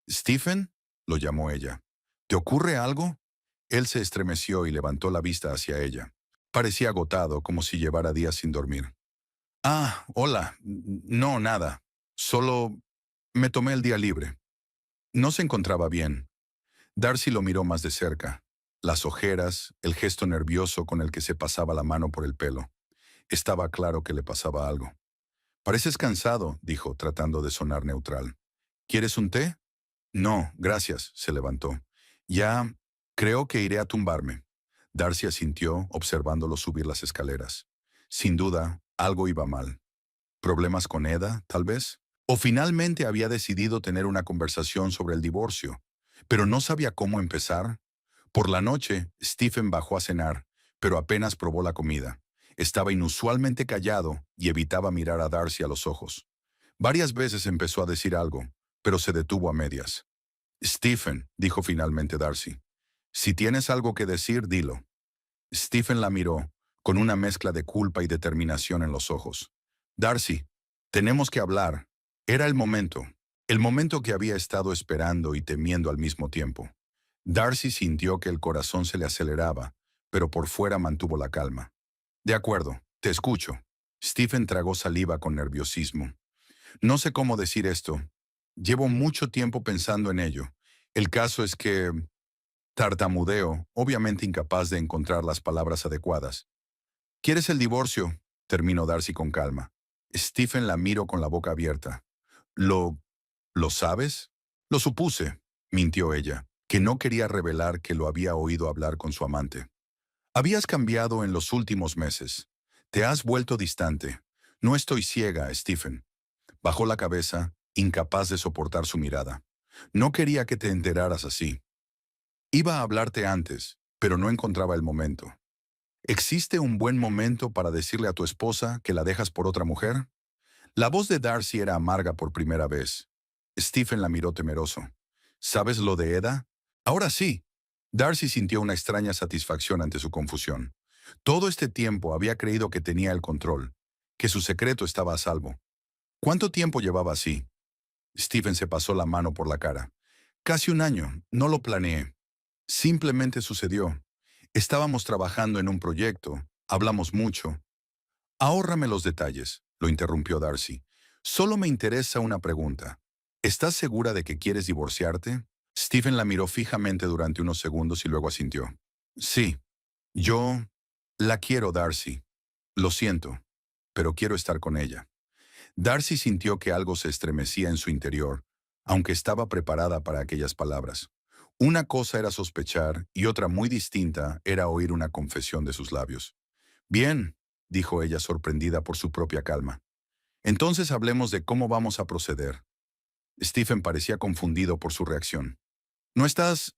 «¿Stephen?», lo llamó ella. «¿Te ocurre algo?». Él se estremeció y levantó la vista hacia ella. Parecía agotado, como si llevara días sin dormir. «Ah, hola. No, nada. Solo me tomé el día libre». No se encontraba bien. Darcy lo miró más de cerca. Las ojeras, el gesto nervioso con el que se pasaba la mano por el pelo. Estaba claro que le pasaba algo. «Pareces cansado», dijo, tratando de sonar neutral. «¿Quieres un té?» «No, gracias», se levantó. «Ya, creo que iré a tumbarme». Darcy asintió, observándolo subir las escaleras. Sin duda, algo iba mal. ¿Problemas con Eda, tal vez? ¿O finalmente había decidido tener una conversación sobre el divorcio, pero no sabía cómo empezar? Por la noche, Stephen bajó a cenar, pero apenas probó la comida. Estaba inusualmente callado y evitaba mirar a Darcy a los ojos. Varias veces empezó a decir algo, pero se detuvo a medias. «Stephen», dijo finalmente Darcy, «si tienes algo que decir, dilo». Stephen la miró, con una mezcla de culpa y determinación en los ojos. Darcy, tenemos que hablar. Era el momento que había estado esperando y temiendo al mismo tiempo. Darcy sintió que el corazón se le aceleraba, pero por fuera mantuvo la calma. De acuerdo, te escucho. Stephen tragó saliva con nerviosismo. No sé cómo decir esto. Llevo mucho tiempo pensando en ello. El caso es que... Tartamudeo, obviamente incapaz de encontrar las palabras adecuadas. ¿Quieres el divorcio? Terminó Darcy con calma. Stephen la miró con la boca abierta. ¿Lo... ¿Lo sabes? Lo supuse, mintió ella, que no quería revelar que lo había oído hablar con su amante. Habías cambiado en los últimos meses. Te has vuelto distante. No estoy ciega, Stephen. Bajó la cabeza, incapaz de soportar su mirada. No quería que te enteraras así. Iba a hablarte antes, pero no encontraba el momento. ¿Existe un buen momento para decirle a tu esposa que la dejas por otra mujer? La voz de Darcy era amarga por primera vez. Stephen la miró temeroso. ¿Sabes lo de Eda? Ahora sí. Darcy sintió una extraña satisfacción ante su confusión. Todo este tiempo había creído que tenía el control, que su secreto estaba a salvo. ¿Cuánto tiempo llevaba así? Stephen se pasó la mano por la cara. Casi un año. No lo planeé. Simplemente sucedió. Estábamos trabajando en un proyecto. Hablamos mucho. Ahórrame los detalles, lo interrumpió Darcy. Solo me interesa una pregunta. ¿Estás segura de que quieres divorciarte? Stephen la miró fijamente durante unos segundos y luego asintió. Sí, yo la quiero, Darcy. Lo siento, pero quiero estar con ella. Darcy sintió que algo se estremecía en su interior, aunque estaba preparada para aquellas palabras. Una cosa era sospechar y otra muy distinta era oír una confesión de sus labios. Bien, dijo ella sorprendida por su propia calma. Entonces hablemos de cómo vamos a proceder. Stephen parecía confundido por su reacción. ¿No estás...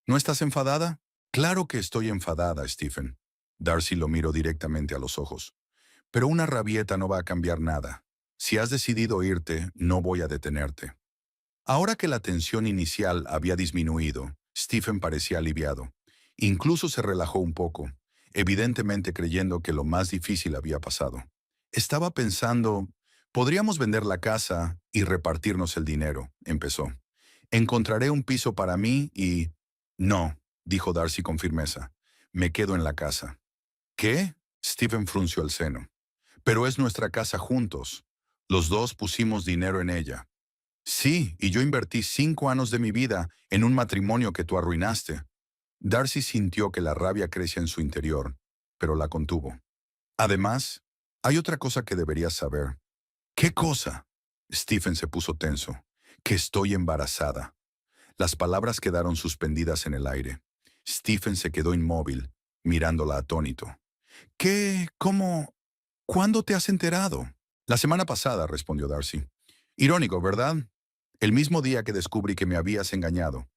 ¿No estás enfadada? Claro que estoy enfadada, Stephen. Darcy lo miró directamente a los ojos. Pero una rabieta no va a cambiar nada. Si has decidido irte, no voy a detenerte. Ahora que la tensión inicial había disminuido, Stephen parecía aliviado. Incluso se relajó un poco, evidentemente creyendo que lo más difícil había pasado. Estaba pensando, podríamos vender la casa y repartirnos el dinero, empezó. Encontraré un piso para mí y... No, dijo Darcy con firmeza. Me quedo en la casa. ¿Qué? Stephen frunció el seno. Pero es nuestra casa juntos. Los dos pusimos dinero en ella. Sí, y yo invertí 5 años de mi vida en un matrimonio que tú arruinaste. Darcy sintió que la rabia crecía en su interior, pero la contuvo. Además, hay otra cosa que deberías saber. ¿Qué cosa? Stephen se puso tenso. Que estoy embarazada. Las palabras quedaron suspendidas en el aire. Stephen se quedó inmóvil, mirándola atónito. ¿Qué? ¿Cómo? ¿Cuándo te has enterado? La semana pasada, respondió Darcy. Irónico, ¿verdad? El mismo día que descubrí que me habías engañado.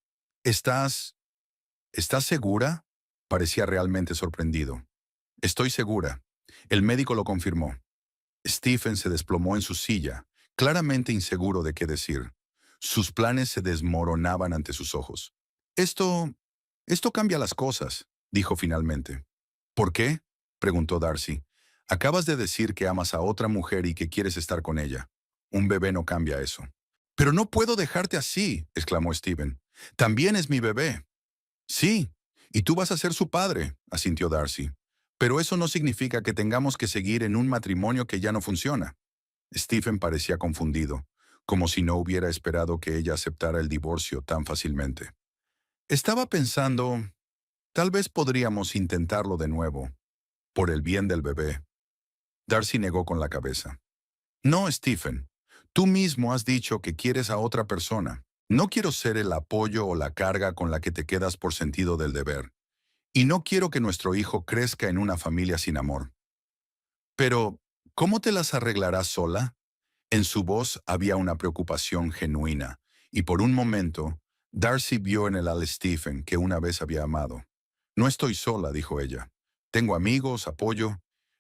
¿Estás... ¿Estás segura? Parecía realmente sorprendido. Estoy segura. El médico lo confirmó. Stephen se desplomó en su silla, claramente inseguro de qué decir. Sus planes se desmoronaban ante sus ojos. Esto... Esto cambia las cosas, dijo finalmente. ¿Por qué? Preguntó Darcy. Acabas de decir que amas a otra mujer y que quieres estar con ella. Un bebé no cambia eso. Pero no puedo dejarte así, exclamó Stephen. También es mi bebé. Sí, y tú vas a ser su padre, asintió Darcy. Pero eso no significa que tengamos que seguir en un matrimonio que ya no funciona. Stephen parecía confundido, como si no hubiera esperado que ella aceptara el divorcio tan fácilmente. Estaba pensando, tal vez podríamos intentarlo de nuevo, por el bien del bebé. Darcy negó con la cabeza. No, Stephen. Tú mismo has dicho que quieres a otra persona. No quiero ser el apoyo o la carga con la que te quedas por sentido del deber. Y no quiero que nuestro hijo crezca en una familia sin amor. Pero, ¿cómo te las arreglarás sola? En su voz había una preocupación genuina, y por un momento, Darcy vio en el al Stephen que una vez había amado. No estoy sola, dijo ella. Tengo amigos, apoyo,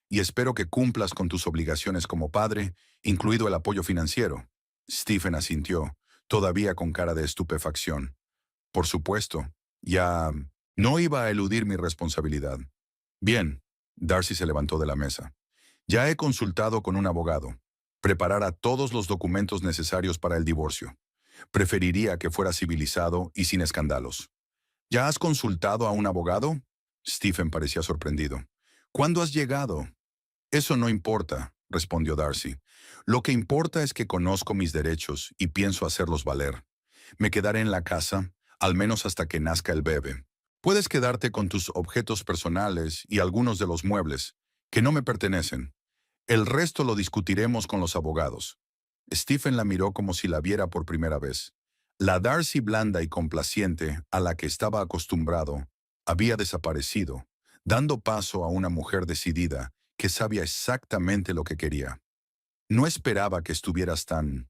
y espero que cumplas con tus obligaciones como padre, incluido el apoyo financiero. Stephen asintió, todavía con cara de estupefacción. Por supuesto, ya no iba a eludir mi responsabilidad. Bien, Darcy se levantó de la mesa. Ya he consultado con un abogado. Preparará todos los documentos necesarios para el divorcio. Preferiría que fuera civilizado y sin escándalos. ¿Ya has consultado a un abogado? Stephen parecía sorprendido. ¿Cuándo has llegado? Eso no importa, respondió Darcy. Lo que importa es que conozco mis derechos y pienso hacerlos valer. Me quedaré en la casa, al menos hasta que nazca el bebé. Puedes quedarte con tus objetos personales y algunos de los muebles, que no me pertenecen. El resto lo discutiremos con los abogados. Stephen la miró como si la viera por primera vez. La Darcy blanda y complaciente a la que estaba acostumbrado había desaparecido, dando paso a una mujer decidida que sabía exactamente lo que quería. No esperaba que estuvieras tan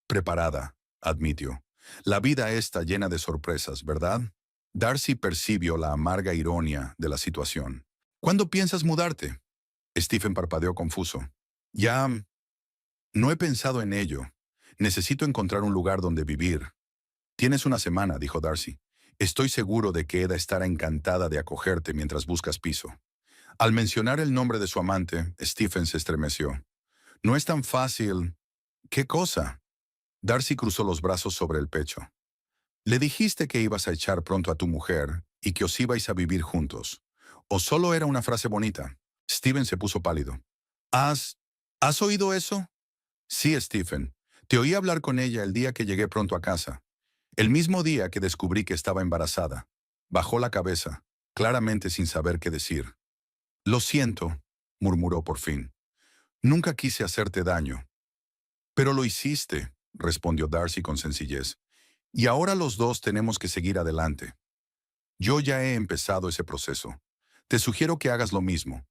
preparada, admitió. La vida está llena de sorpresas, ¿verdad? Darcy percibió la amarga ironía de la situación. ¿Cuándo piensas mudarte? Stephen parpadeó confuso. Ya, no he pensado en ello. Necesito encontrar un lugar donde vivir. Tienes una semana, dijo Darcy. Estoy seguro de que Eda estará encantada de acogerte mientras buscas piso. Al mencionar el nombre de su amante, Stephen se estremeció. No es tan fácil. ¿Qué cosa? Darcy cruzó los brazos sobre el pecho. Le dijiste que ibas a echar pronto a tu mujer y que os ibais a vivir juntos. ¿O solo era una frase bonita? Stephen se puso pálido. ¿Has... ¿Has oído eso? Sí, Stephen. Te oí hablar con ella el día que llegué pronto a casa. El mismo día que descubrí que estaba embarazada. Bajó la cabeza, claramente sin saber qué decir. Lo siento, murmuró por fin. Nunca quise hacerte daño. Pero lo hiciste, respondió Darcy con sencillez. Y ahora los dos tenemos que seguir adelante. Yo ya he empezado ese proceso. Te sugiero que hagas lo mismo.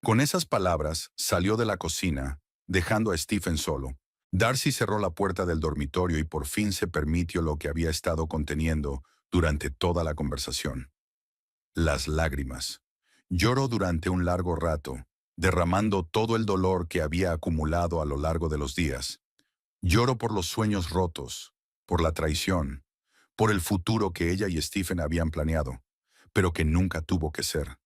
Con esas palabras, salió de la cocina, dejando a Stephen solo. Darcy cerró la puerta del dormitorio y por fin se permitió lo que había estado conteniendo durante toda la conversación. Las lágrimas. Lloró durante un largo rato, derramando todo el dolor que había acumulado a lo largo de los días. Lloró por los sueños rotos, por la traición, por el futuro que ella y Stephen habían planeado, pero que nunca tuvo que ser.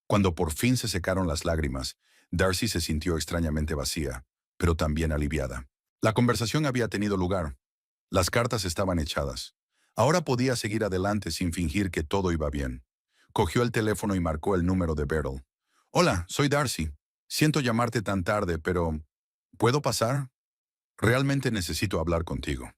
Cuando por fin se secaron las lágrimas, Darcy se sintió extrañamente vacía, pero también aliviada. La conversación había tenido lugar. Las cartas estaban echadas. Ahora podía seguir adelante sin fingir que todo iba bien. Cogió el teléfono y marcó el número de Beryl. Hola, soy Darcy. Siento llamarte tan tarde, pero ¿puedo pasar? Realmente necesito hablar contigo.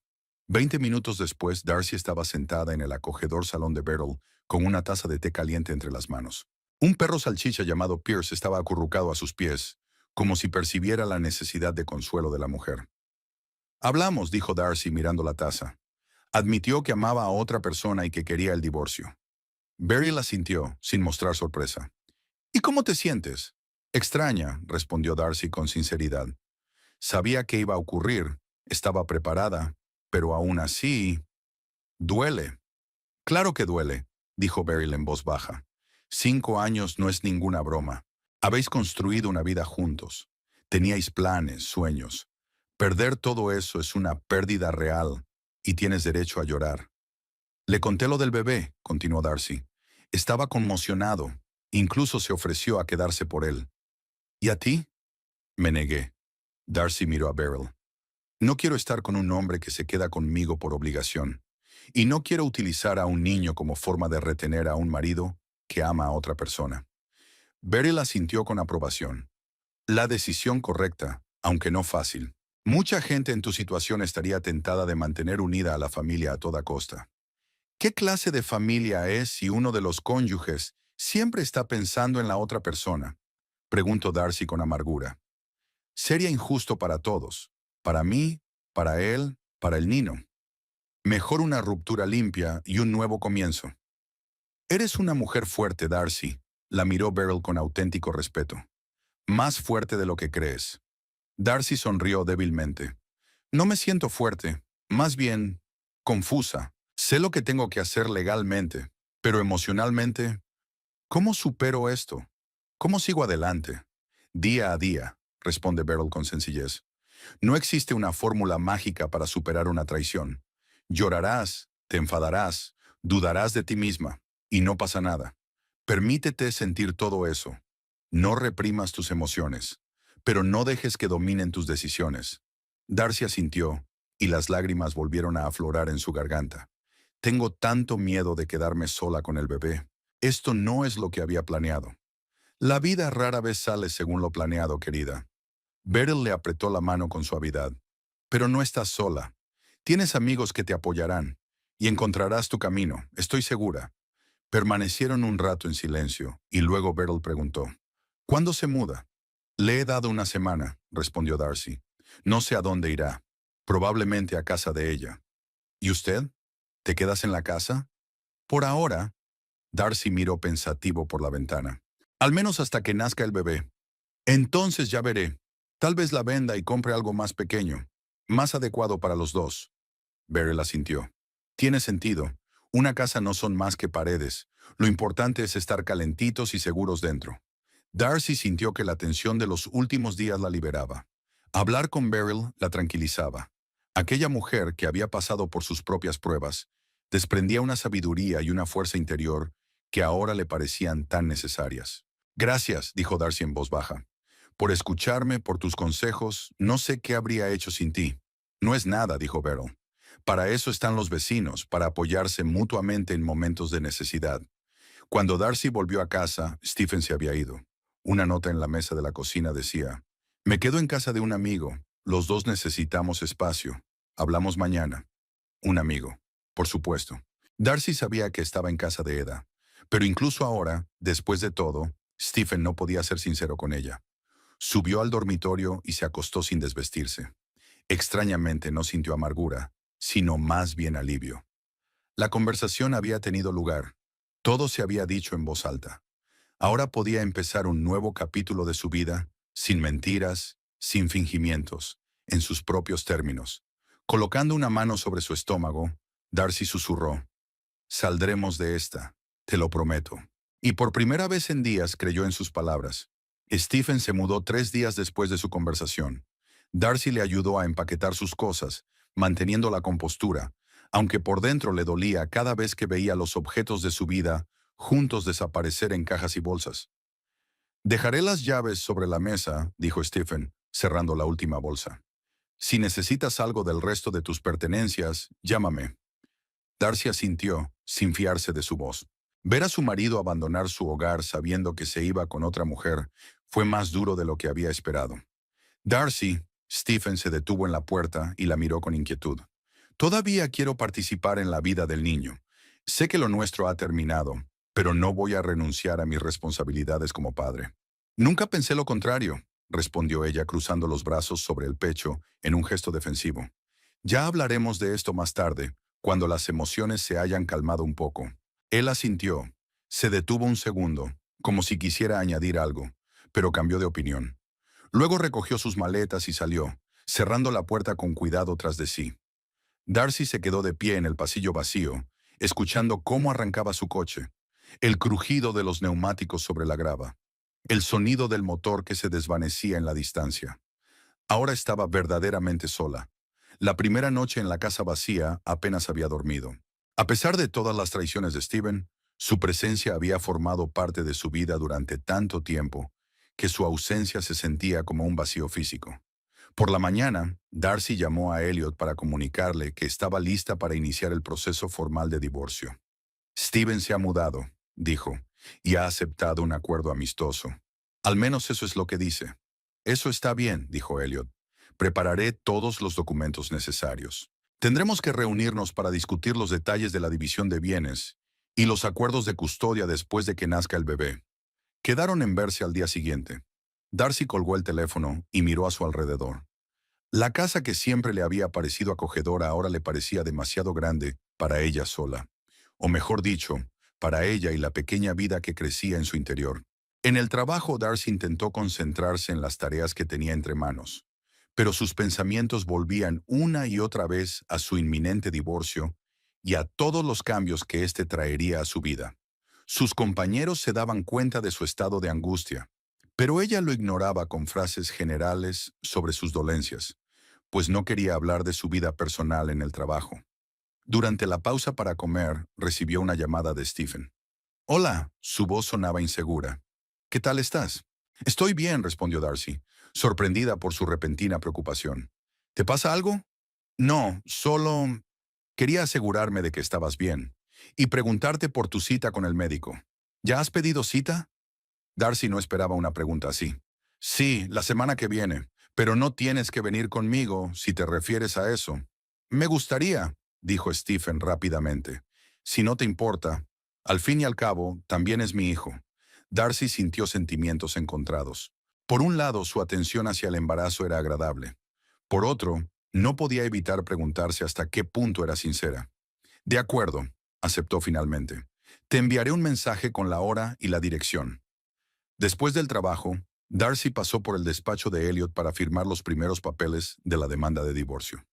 20 minutos después, Darcy estaba sentada en el acogedor salón de Beryl con una taza de té caliente entre las manos. Un perro salchicha llamado Pierce estaba acurrucado a sus pies, como si percibiera la necesidad de consuelo de la mujer. Hablamos, dijo Darcy mirando la taza. Admitió que amaba a otra persona y que quería el divorcio. Beryl asintió, sin mostrar sorpresa. ¿Y cómo te sientes? Extraña, respondió Darcy con sinceridad. Sabía que iba a ocurrir, estaba preparada, pero aún así... Duele. Claro que duele, dijo Beryl en voz baja. 5 años no es ninguna broma. Habéis construido una vida juntos. Teníais planes, sueños. Perder todo eso es una pérdida real, y tienes derecho a llorar. Le conté lo del bebé, continuó Darcy. Estaba conmocionado. Incluso se ofreció a quedarse por él. ¿Y a ti? Me negué. Darcy miró a Beryl. No quiero estar con un hombre que se queda conmigo por obligación. Y no quiero utilizar a un niño como forma de retener a un marido que ama a otra persona. Beryl asintió con aprobación. La decisión correcta, aunque no fácil. Mucha gente en tu situación estaría tentada de mantener unida a la familia a toda costa. ¿Qué clase de familia es si uno de los cónyuges siempre está pensando en la otra persona? Preguntó Darcy con amargura. Sería injusto para todos. Para mí, para él, para el niño. Mejor una ruptura limpia y un nuevo comienzo. Eres una mujer fuerte, Darcy. La miró Beryl con auténtico respeto. Más fuerte de lo que crees. Darcy sonrió débilmente. No me siento fuerte, más bien confusa. Sé lo que tengo que hacer legalmente, pero emocionalmente, ¿cómo supero esto? ¿Cómo sigo adelante? Día a día, responde Beryl con sencillez. No existe una fórmula mágica para superar una traición. Llorarás, te enfadarás, dudarás de ti misma, y no pasa nada. Permítete sentir todo eso. No reprimas tus emociones, pero no dejes que dominen tus decisiones. Darcy asintió, y las lágrimas volvieron a aflorar en su garganta. Tengo tanto miedo de quedarme sola con el bebé. Esto no es lo que había planeado. La vida rara vez sale según lo planeado, querida. Beryl le apretó la mano con suavidad. Pero no estás sola. Tienes amigos que te apoyarán, y encontrarás tu camino, estoy segura. Permanecieron un rato en silencio, y luego Beryl preguntó, ¿cuándo se muda? Le he dado una semana, respondió Darcy. No sé a dónde irá. Probablemente a casa de ella. ¿Y usted? ¿Te quedas en la casa? Por ahora, Darcy miró pensativo por la ventana. Al menos hasta que nazca el bebé. Entonces ya veré. Tal vez la venda y compre algo más pequeño, más adecuado para los dos. Beryl asintió. Tiene sentido. Una casa no son más que paredes. Lo importante es estar calentitos y seguros dentro. Darcy sintió que la tensión de los últimos días la liberaba. Hablar con Beryl la tranquilizaba. Aquella mujer que había pasado por sus propias pruebas desprendía una sabiduría y una fuerza interior que ahora le parecían tan necesarias. Gracias, dijo Darcy en voz baja. Por escucharme, por tus consejos, no sé qué habría hecho sin ti. No es nada, dijo Beryl. Para eso están los vecinos, para apoyarse mutuamente en momentos de necesidad. Cuando Darcy volvió a casa, Stephen se había ido. Una nota en la mesa de la cocina decía, me quedo en casa de un amigo. Los dos necesitamos espacio. Hablamos mañana. Un amigo, por supuesto. Darcy sabía que estaba en casa de Eda. Pero incluso ahora, después de todo, Stephen no podía ser sincero con ella. Subió al dormitorio y se acostó sin desvestirse. Extrañamente no sintió amargura, sino más bien alivio. La conversación había tenido lugar. Todo se había dicho en voz alta. Ahora podía empezar un nuevo capítulo de su vida, sin mentiras, sin fingimientos, en sus propios términos. Colocando una mano sobre su estómago, Darcy susurró, saldremos de esta, te lo prometo. Y por primera vez en días creyó en sus palabras. Stephen se mudó 3 días después de su conversación. Darcy le ayudó a empaquetar sus cosas, manteniendo la compostura, aunque por dentro le dolía cada vez que veía los objetos de su vida juntos desaparecer en cajas y bolsas. Dejaré las llaves sobre la mesa, dijo Stephen, cerrando la última bolsa. Si necesitas algo del resto de tus pertenencias, llámame. Darcy asintió, sin fiarse de su voz. Ver a su marido abandonar su hogar sabiendo que se iba con otra mujer fue más duro de lo que había esperado. Darcy, Stephen se detuvo en la puerta y la miró con inquietud. Todavía quiero participar en la vida del niño. Sé que lo nuestro ha terminado, pero no voy a renunciar a mis responsabilidades como padre. Nunca pensé lo contrario, respondió ella cruzando los brazos sobre el pecho en un gesto defensivo. Ya hablaremos de esto más tarde, cuando las emociones se hayan calmado un poco. Él asintió. Se detuvo un segundo, como si quisiera añadir algo, pero cambió de opinión. Luego recogió sus maletas y salió, cerrando la puerta con cuidado tras de sí. Darcy se quedó de pie en el pasillo vacío, escuchando cómo arrancaba su coche, el crujido de los neumáticos sobre la grava, el sonido del motor que se desvanecía en la distancia. Ahora estaba verdaderamente sola. La primera noche en la casa vacía apenas había dormido. A pesar de todas las traiciones de Stephen, su presencia había formado parte de su vida durante tanto tiempo que su ausencia se sentía como un vacío físico. Por la mañana, Darcy llamó a Elliot para comunicarle que estaba lista para iniciar el proceso formal de divorcio. Stephen se ha mudado, dijo, y ha aceptado un acuerdo amistoso. Al menos eso es lo que dice. Eso está bien, dijo Elliot. Prepararé todos los documentos necesarios. Tendremos que reunirnos para discutir los detalles de la división de bienes y los acuerdos de custodia después de que nazca el bebé. Quedaron en verse al día siguiente. Darcy colgó el teléfono y miró a su alrededor. La casa que siempre le había parecido acogedora ahora le parecía demasiado grande para ella sola. O mejor dicho, para ella y la pequeña vida que crecía en su interior. En el trabajo, Darcy intentó concentrarse en las tareas que tenía entre manos, pero sus pensamientos volvían una y otra vez a su inminente divorcio y a todos los cambios que éste traería a su vida. Sus compañeros se daban cuenta de su estado de angustia, pero ella lo ignoraba con frases generales sobre sus dolencias, pues no quería hablar de su vida personal en el trabajo. Durante la pausa para comer, recibió una llamada de Stephen. Hola, su voz sonaba insegura. ¿Qué tal estás? Estoy bien, respondió Darcy, sorprendida por su repentina preocupación. ¿Te pasa algo? No, solo quería asegurarme de que estabas bien y preguntarte por tu cita con el médico. ¿Ya has pedido cita? Darcy no esperaba una pregunta así. Sí, la semana que viene, pero no tienes que venir conmigo si te refieres a eso. Me gustaría, dijo Stephen rápidamente. Si no te importa, al fin y al cabo, también es mi hijo. Darcy sintió sentimientos encontrados. Por un lado, su atención hacia el embarazo era agradable. Por otro, no podía evitar preguntarse hasta qué punto era sincera. De acuerdo, aceptó finalmente. Te enviaré un mensaje con la hora y la dirección. Después del trabajo, Darcy pasó por el despacho de Elliot para firmar los primeros papeles de la demanda de divorcio.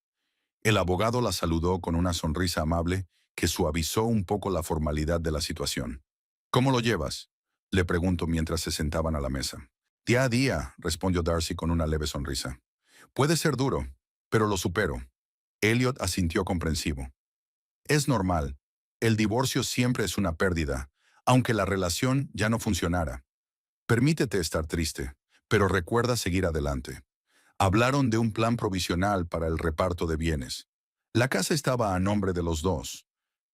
El abogado la saludó con una sonrisa amable que suavizó un poco la formalidad de la situación. ¿Cómo lo llevas?, le preguntó mientras se sentaban a la mesa. Día a día, respondió Darcy con una leve sonrisa. Puede ser duro, pero lo supero. Elliot asintió comprensivo. Es normal. El divorcio siempre es una pérdida, aunque la relación ya no funcionara. Permítete estar triste, pero recuerda seguir adelante. Hablaron de un plan provisional para el reparto de bienes. La casa estaba a nombre de los dos,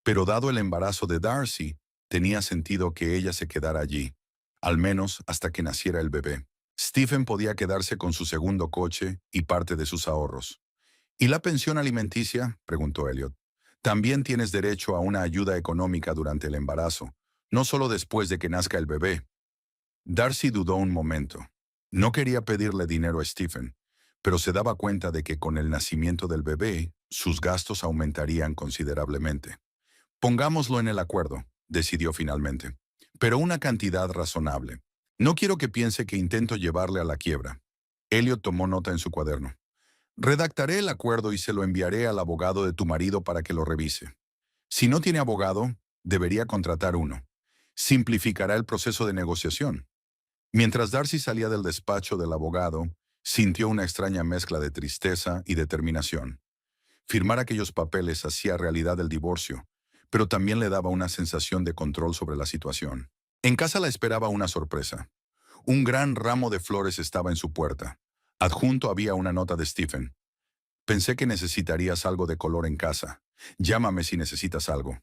pero dado el embarazo de Darcy, tenía sentido que ella se quedara allí, al menos hasta que naciera el bebé. Stephen podía quedarse con su segundo coche y parte de sus ahorros. ¿Y la pensión alimenticia?, preguntó Elliot. También tienes derecho a una ayuda económica durante el embarazo, no solo después de que nazca el bebé. Darcy dudó un momento. No quería pedirle dinero a Stephen, pero se daba cuenta de que con el nacimiento del bebé, sus gastos aumentarían considerablemente. Pongámoslo en el acuerdo, decidió finalmente, pero una cantidad razonable. No quiero que piense que intento llevarle a la quiebra. Elliot tomó nota en su cuaderno. Redactaré el acuerdo y se lo enviaré al abogado de tu marido para que lo revise. Si no tiene abogado, debería contratar uno. Simplificará el proceso de negociación. Mientras Darcy salía del despacho del abogado, sintió una extraña mezcla de tristeza y determinación. Firmar aquellos papeles hacía realidad el divorcio, pero también le daba una sensación de control sobre la situación. En casa la esperaba una sorpresa. Un gran ramo de flores estaba en su puerta. Adjunto había una nota de Stephen. Pensé que necesitarías algo de color en casa. Llámame si necesitas algo.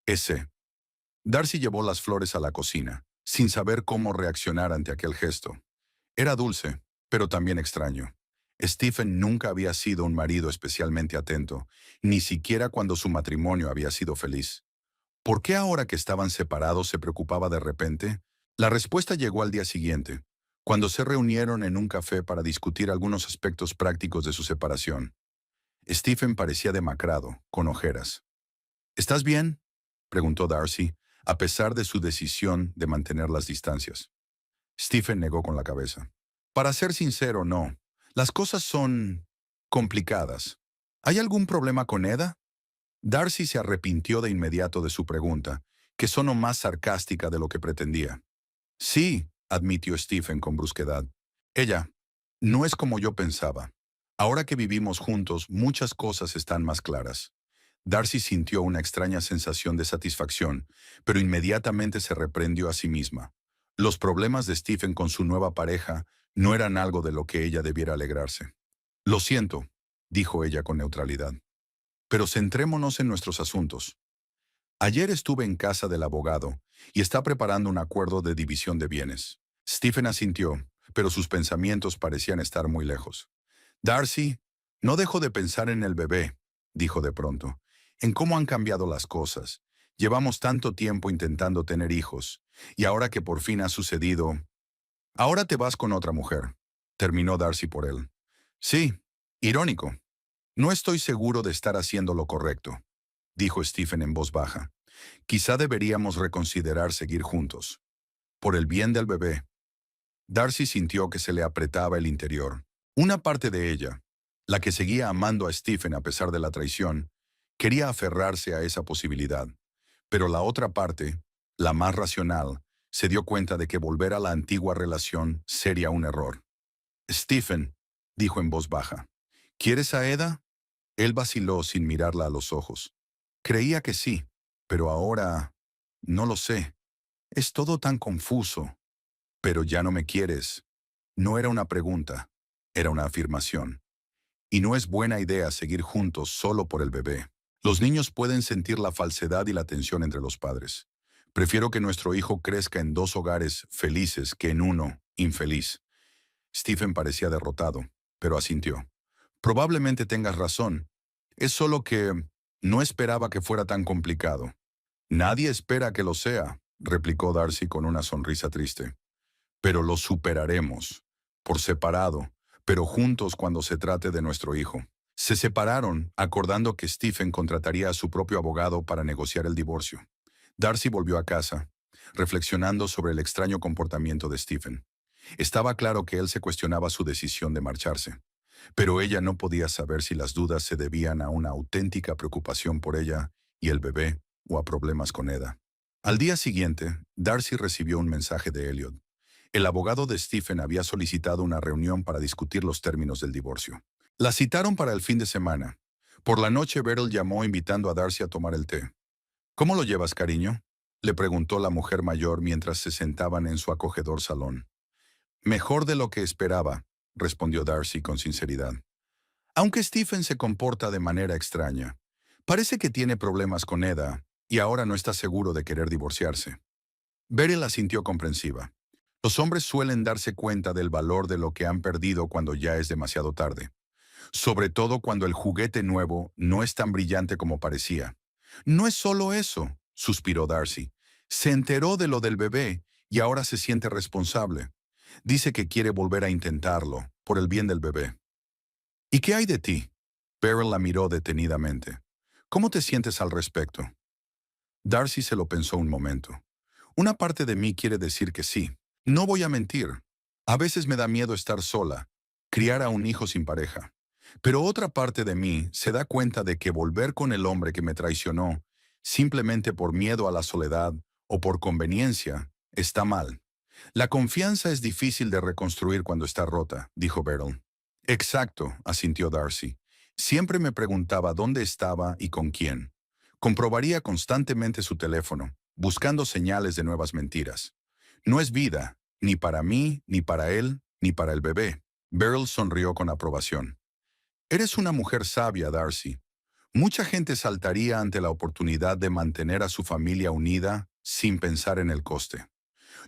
S. Darcy llevó las flores a la cocina, sin saber cómo reaccionar ante aquel gesto. Era dulce, pero también extraño. Stephen nunca había sido un marido especialmente atento, ni siquiera cuando su matrimonio había sido feliz. ¿Por qué ahora que estaban separados se preocupaba de repente? La respuesta llegó al día siguiente, cuando se reunieron en un café para discutir algunos aspectos prácticos de su separación. Stephen parecía demacrado, con ojeras. ¿Estás bien?, preguntó Darcy, a pesar de su decisión de mantener las distancias. Stephen negó con la cabeza. Para ser sincero, no. Las cosas son complicadas. ¿Hay algún problema con Eda? Darcy se arrepintió de inmediato de su pregunta, que sonó más sarcástica de lo que pretendía. Sí, admitió Stephen con brusquedad. Ella no es como yo pensaba. Ahora que vivimos juntos, muchas cosas están más claras. Darcy sintió una extraña sensación de satisfacción, pero inmediatamente se reprendió a sí misma. Los problemas de Stephen con su nueva pareja no eran algo de lo que ella debiera alegrarse. Lo siento, dijo ella con neutralidad. Pero centrémonos en nuestros asuntos. Ayer estuve en casa del abogado y está preparando un acuerdo de división de bienes. Stephen asintió, pero sus pensamientos parecían estar muy lejos. Darcy, no dejo de pensar en el bebé, dijo de pronto, en cómo han cambiado las cosas. Llevamos tanto tiempo intentando tener hijos, y ahora que por fin ha sucedido... Ahora te vas con otra mujer, terminó Darcy por él. Sí, irónico. No estoy seguro de estar haciendo lo correcto, dijo Stephen en voz baja. Quizá deberíamos reconsiderar seguir juntos. Por el bien del bebé. Darcy sintió que se le apretaba el interior. Una parte de ella, la que seguía amando a Stephen a pesar de la traición, quería aferrarse a esa posibilidad. Pero la otra parte, la más racional, se dio cuenta de que volver a la antigua relación sería un error. Stephen, dijo en voz baja, ¿quieres a Eda? Él vaciló sin mirarla a los ojos. Creía que sí, pero ahora... no lo sé. Es todo tan confuso. Pero ya no me quieres. No era una pregunta, era una afirmación. Y no es buena idea seguir juntos solo por el bebé. Los niños pueden sentir la falsedad y la tensión entre los padres. Prefiero que nuestro hijo crezca en dos hogares felices que en uno infeliz. Stephen parecía derrotado, pero asintió. Probablemente tengas razón. Es solo que no esperaba que fuera tan complicado. Nadie espera que lo sea, replicó Darcy con una sonrisa triste. Pero lo superaremos, por separado, pero juntos cuando se trate de nuestro hijo. Se separaron, acordando que Stephen contrataría a su propio abogado para negociar el divorcio. Darcy volvió a casa, reflexionando sobre el extraño comportamiento de Stephen. Estaba claro que él se cuestionaba su decisión de marcharse, pero ella no podía saber si las dudas se debían a una auténtica preocupación por ella y el bebé o a problemas con Eda. Al día siguiente, Darcy recibió un mensaje de Elliot. El abogado de Stephen había solicitado una reunión para discutir los términos del divorcio. La citaron para el fin de semana. Por la noche, Beryl llamó invitando a Darcy a tomar el té. ¿Cómo lo llevas, cariño?, le preguntó la mujer mayor mientras se sentaban en su acogedor salón. Mejor de lo que esperaba, respondió Darcy con sinceridad. Aunque Stephen se comporta de manera extraña. Parece que tiene problemas con Eda y ahora no está seguro de querer divorciarse. Beryl asintió comprensiva. Los hombres suelen darse cuenta del valor de lo que han perdido cuando ya es demasiado tarde. Sobre todo cuando el juguete nuevo no es tan brillante como parecía. No es solo eso, suspiró Darcy. Se enteró de lo del bebé y ahora se siente responsable. Dice que quiere volver a intentarlo, por el bien del bebé. ¿Y qué hay de ti? Beryl la miró detenidamente. ¿Cómo te sientes al respecto? Darcy se lo pensó un momento. Una parte de mí quiere decir que sí. No voy a mentir. A veces me da miedo estar sola, criar a un hijo sin pareja. Pero otra parte de mí se da cuenta de que volver con el hombre que me traicionó, simplemente por miedo a la soledad o por conveniencia, está mal. La confianza es difícil de reconstruir cuando está rota, dijo Beryl. Exacto, asintió Darcy. Siempre me preguntaba dónde estaba y con quién. Comprobaría constantemente su teléfono, buscando señales de nuevas mentiras. No es vida, ni para mí, ni para él, ni para el bebé. Beryl sonrió con aprobación. Eres una mujer sabia, Darcy. Mucha gente saltaría ante la oportunidad de mantener a su familia unida sin pensar en el coste.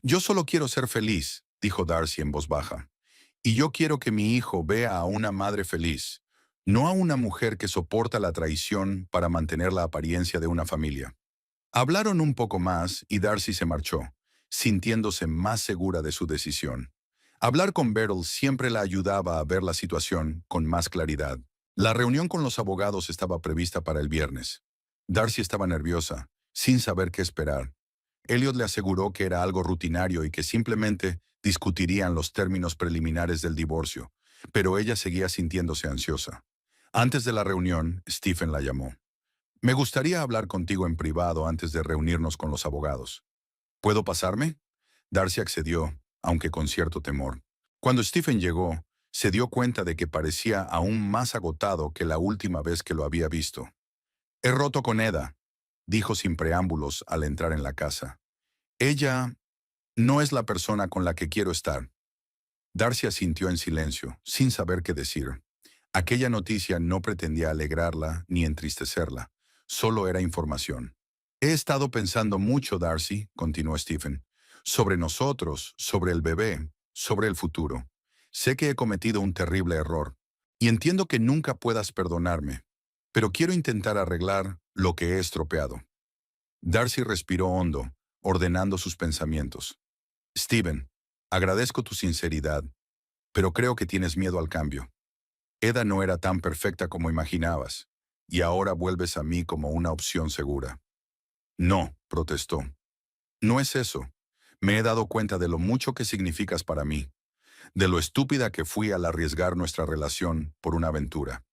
Yo solo quiero ser feliz, dijo Darcy en voz baja. Y yo quiero que mi hijo vea a una madre feliz, no a una mujer que soporta la traición para mantener la apariencia de una familia. Hablaron un poco más y Darcy se marchó, sintiéndose más segura de su decisión. Hablar con Beryl siempre la ayudaba a ver la situación con más claridad. La reunión con los abogados estaba prevista para el viernes. Darcy estaba nerviosa, sin saber qué esperar. Elliot le aseguró que era algo rutinario y que simplemente discutirían los términos preliminares del divorcio, pero ella seguía sintiéndose ansiosa. Antes de la reunión, Stephen la llamó. Me gustaría hablar contigo en privado antes de reunirnos con los abogados. ¿Puedo pasarme? Darcy accedió, aunque con cierto temor. Cuando Stephen llegó, se dio cuenta de que parecía aún más agotado que la última vez que lo había visto. He roto con Eda, dijo sin preámbulos al entrar en la casa. Ella no es la persona con la que quiero estar. Darcy asintió en silencio, sin saber qué decir. Aquella noticia no pretendía alegrarla ni entristecerla, solo era información. He estado pensando mucho, Darcy, continuó Stephen, sobre nosotros, sobre el bebé, sobre el futuro. Sé que he cometido un terrible error, y entiendo que nunca puedas perdonarme, pero quiero intentar arreglar lo que he estropeado. Darcy respiró hondo, ordenando sus pensamientos. Stephen, agradezco tu sinceridad, pero creo que tienes miedo al cambio. Eda no era tan perfecta como imaginabas, y ahora vuelves a mí como una opción segura. No, protestó. No es eso. Me he dado cuenta de lo mucho que significas para mí, de lo estúpida que fui al arriesgar nuestra relación por una aventura.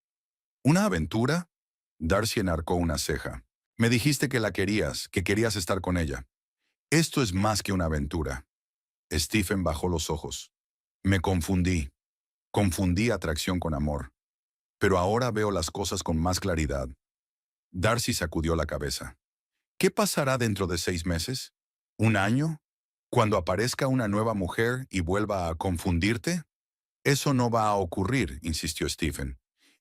¿Una aventura? Darcy enarcó una ceja. Me dijiste que la querías, que querías estar con ella. Esto es más que una aventura. Stephen bajó los ojos. Me confundí. Confundí atracción con amor. Pero ahora veo las cosas con más claridad. Darcy sacudió la cabeza. ¿Qué pasará dentro de 6 meses? ¿Un año? ¿Cuando aparezca una nueva mujer y vuelva a confundirte? Eso no va a ocurrir, insistió Stephen.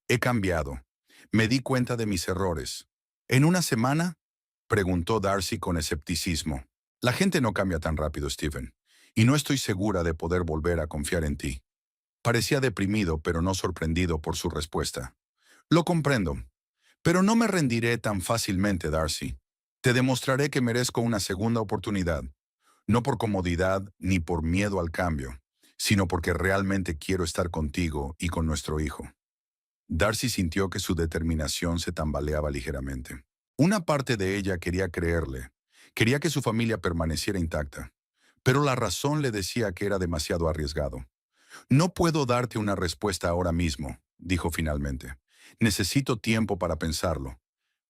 He cambiado. Me di cuenta de mis errores. ¿En una semana? Preguntó Darcy con escepticismo. La gente no cambia tan rápido, Stephen, y no estoy segura de poder volver a confiar en ti. Parecía deprimido, pero no sorprendido por su respuesta. Lo comprendo, pero no me rendiré tan fácilmente, Darcy. Te demostraré que merezco una segunda oportunidad, no por comodidad ni por miedo al cambio, sino porque realmente quiero estar contigo y con nuestro hijo. Darcy sintió que su determinación se tambaleaba ligeramente. Una parte de ella quería creerle, quería que su familia permaneciera intacta, pero la razón le decía que era demasiado arriesgado. No puedo darte una respuesta ahora mismo, dijo finalmente. Necesito tiempo para pensarlo.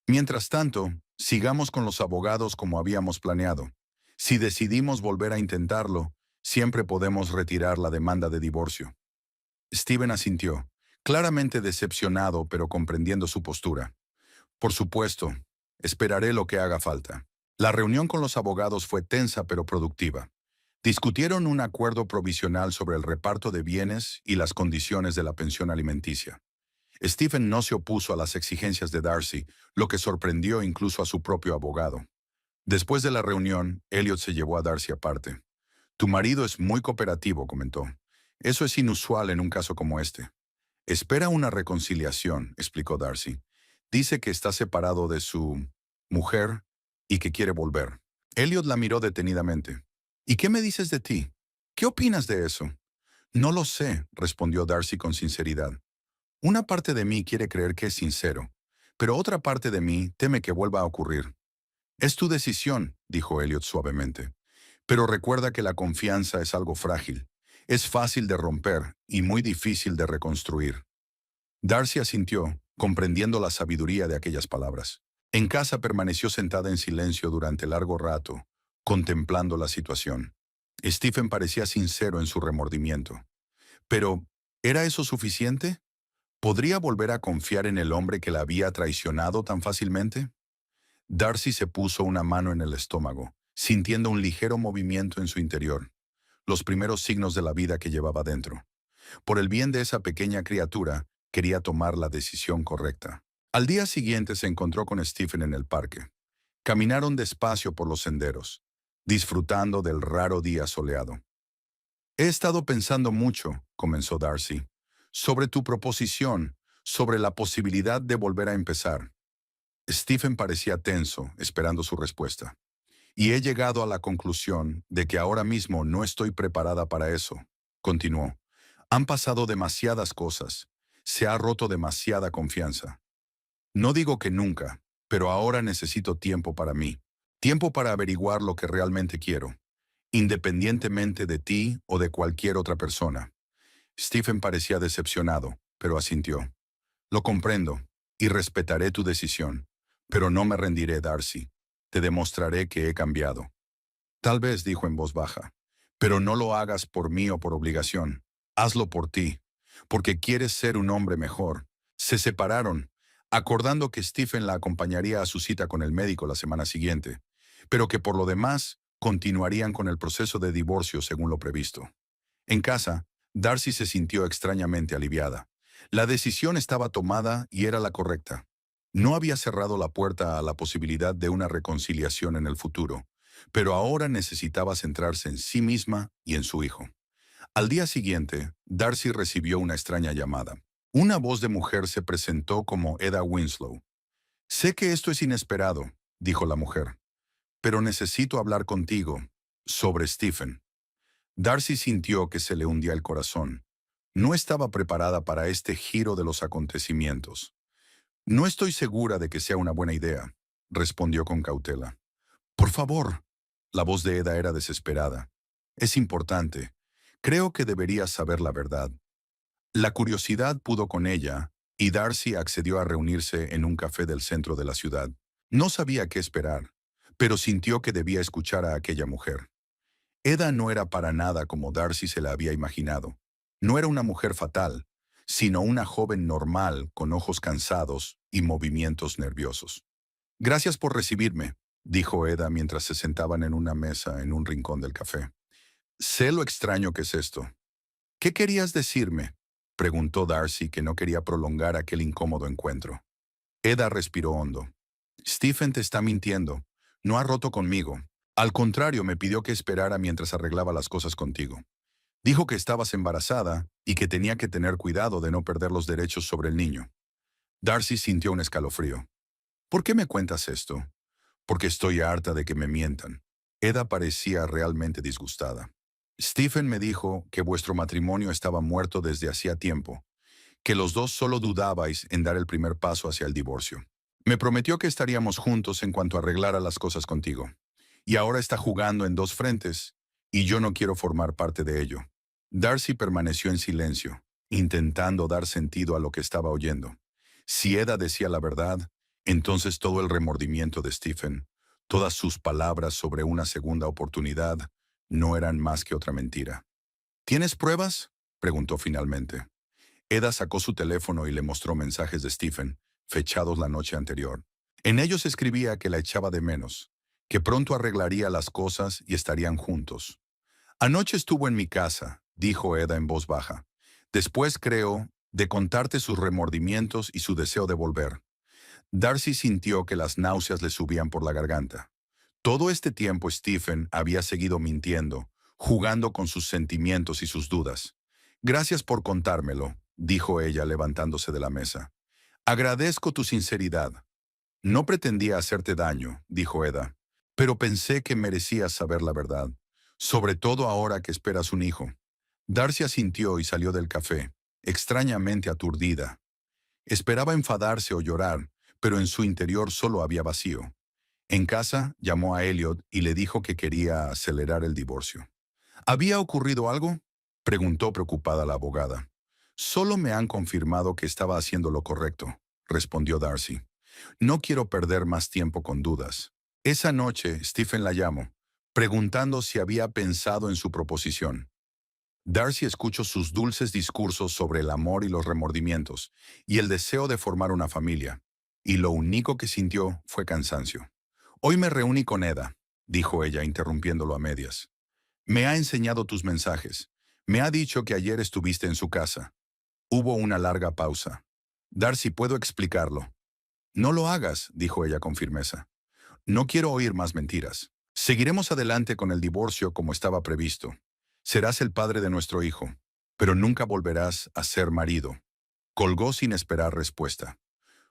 Mientras tanto, sigamos con los abogados como habíamos planeado. Si decidimos volver a intentarlo, siempre podemos retirar la demanda de divorcio. Steven asintió, claramente decepcionado pero comprendiendo su postura. Por supuesto, esperaré lo que haga falta. La reunión con los abogados fue tensa pero productiva. Discutieron un acuerdo provisional sobre el reparto de bienes y las condiciones de la pensión alimenticia. Stephen no se opuso a las exigencias de Darcy, lo que sorprendió incluso a su propio abogado. Después de la reunión, Elliot se llevó a Darcy aparte. Tu marido es muy cooperativo, comentó. Eso es inusual en un caso como este. Espera una reconciliación, explicó Darcy. Dice que está separado de su mujer y que quiere volver. Elliot la miró detenidamente. ¿Y qué me dices de ti? ¿Qué opinas de eso? No lo sé, respondió Darcy con sinceridad. Una parte de mí quiere creer que es sincero, pero otra parte de mí teme que vuelva a ocurrir. Es tu decisión, dijo Elliot suavemente. Pero recuerda que la confianza es algo frágil. Es fácil de romper y muy difícil de reconstruir. Darcy asintió, comprendiendo la sabiduría de aquellas palabras. En casa permaneció sentada en silencio durante largo rato, contemplando la situación. Stephen parecía sincero en su remordimiento. Pero, ¿era eso suficiente? ¿Podría volver a confiar en el hombre que la había traicionado tan fácilmente? Darcy se puso una mano en el estómago, sintiendo un ligero movimiento en su interior, los primeros signos de la vida que llevaba dentro. Por el bien de esa pequeña criatura, quería tomar la decisión correcta. Al día siguiente se encontró con Stephen en el parque. Caminaron despacio por los senderos, disfrutando del raro día soleado. He estado pensando mucho, comenzó Darcy, sobre tu proposición, sobre la posibilidad de volver a empezar. Stephen parecía tenso, esperando su respuesta. Y he llegado a la conclusión de que ahora mismo no estoy preparada para eso, continuó. Han pasado demasiadas cosas. Se ha roto demasiada confianza. No digo que nunca, pero ahora necesito tiempo para mí. Tiempo para averiguar lo que realmente quiero, independientemente de ti o de cualquier otra persona. Stephen parecía decepcionado, pero asintió. Lo comprendo, y respetaré tu decisión. Pero no me rendiré, Darcy. Te demostraré que he cambiado. Tal vez, dijo en voz baja, pero no lo hagas por mí o por obligación. Hazlo por ti, porque quieres ser un hombre mejor. Se separaron, acordando que Stephen la acompañaría a su cita con el médico la semana siguiente, pero que por lo demás continuarían con el proceso de divorcio según lo previsto. En casa, Darcy se sintió extrañamente aliviada. La decisión estaba tomada y era la correcta. No había cerrado la puerta a la posibilidad de una reconciliación en el futuro, pero ahora necesitaba centrarse en sí misma y en su hijo. Al día siguiente, Darcy recibió una extraña llamada. Una voz de mujer se presentó como Ada Winslow. Sé que esto es inesperado, dijo la mujer, pero necesito hablar contigo sobre Stephen. Darcy sintió que se le hundía el corazón. No estaba preparada para este giro de los acontecimientos. No estoy segura de que sea una buena idea, respondió con cautela. Por favor. La voz de Eda era desesperada. Es importante. Creo que deberías saber la verdad. La curiosidad pudo con ella, y Darcy accedió a reunirse en un café del centro de la ciudad. No sabía qué esperar, pero sintió que debía escuchar a aquella mujer. Eda no era para nada como Darcy se la había imaginado. No era una mujer fatal, sino una joven normal con ojos cansados y movimientos nerviosos. Gracias por recibirme, dijo Eda mientras se sentaban en una mesa en un rincón del café. Sé lo extraño que es esto. ¿Qué querías decirme?, preguntó Darcy, que no quería prolongar aquel incómodo encuentro. Eda respiró hondo. Stephen te está mintiendo. No ha roto conmigo. Al contrario, me pidió que esperara mientras arreglaba las cosas contigo. Dijo que estabas embarazada y que tenía que tener cuidado de no perder los derechos sobre el niño. Darcy sintió un escalofrío. ¿Por qué me cuentas esto? Porque estoy harta de que me mientan. Eda parecía realmente disgustada. Stephen me dijo que vuestro matrimonio estaba muerto desde hacía tiempo, que los dos solo dudabais en dar el primer paso hacia el divorcio. Me prometió que estaríamos juntos en cuanto arreglara las cosas contigo. Y ahora está jugando en dos frentes, y yo no quiero formar parte de ello. Darcy permaneció en silencio, intentando dar sentido a lo que estaba oyendo. Si Eda decía la verdad, entonces todo el remordimiento de Stephen, todas sus palabras sobre una segunda oportunidad, no eran más que otra mentira. ¿Tienes pruebas?, preguntó finalmente. Eda sacó su teléfono y le mostró mensajes de Stephen, fechados la noche anterior. En ellos escribía que la echaba de menos, que pronto arreglaría las cosas y estarían juntos. Anoche estuvo en mi casa, dijo Eda en voz baja. Después, creo, de contarte sus remordimientos y su deseo de volver. Darcy sintió que las náuseas le subían por la garganta. Todo este tiempo Stephen había seguido mintiendo, jugando con sus sentimientos y sus dudas. Gracias por contármelo, dijo ella levantándose de la mesa. Agradezco tu sinceridad. No pretendía hacerte daño, dijo Eda, pero pensé que merecías saber la verdad, sobre todo ahora que esperas un hijo. Darcy asintió y salió del café, extrañamente aturdida. Esperaba enfadarse o llorar, pero en su interior solo había vacío. En casa, llamó a Elliot y le dijo que quería acelerar el divorcio. ¿Había ocurrido algo?, preguntó preocupada la abogada. Solo me han confirmado que estaba haciendo lo correcto, respondió Darcy. No quiero perder más tiempo con dudas. Esa noche, Stephen la llamó, preguntando si había pensado en su proposición. Darcy escuchó sus dulces discursos sobre el amor y los remordimientos, y el deseo de formar una familia, y lo único que sintió fue cansancio. Hoy me reuní con Eda, dijo ella interrumpiéndolo a medias. Me ha enseñado tus mensajes. Me ha dicho que ayer estuviste en su casa. Hubo una larga pausa. Darcy, puedo explicarlo. No lo hagas, dijo ella con firmeza. No quiero oír más mentiras. Seguiremos adelante con el divorcio como estaba previsto. Serás el padre de nuestro hijo, pero nunca volverás a ser marido. Colgó sin esperar respuesta.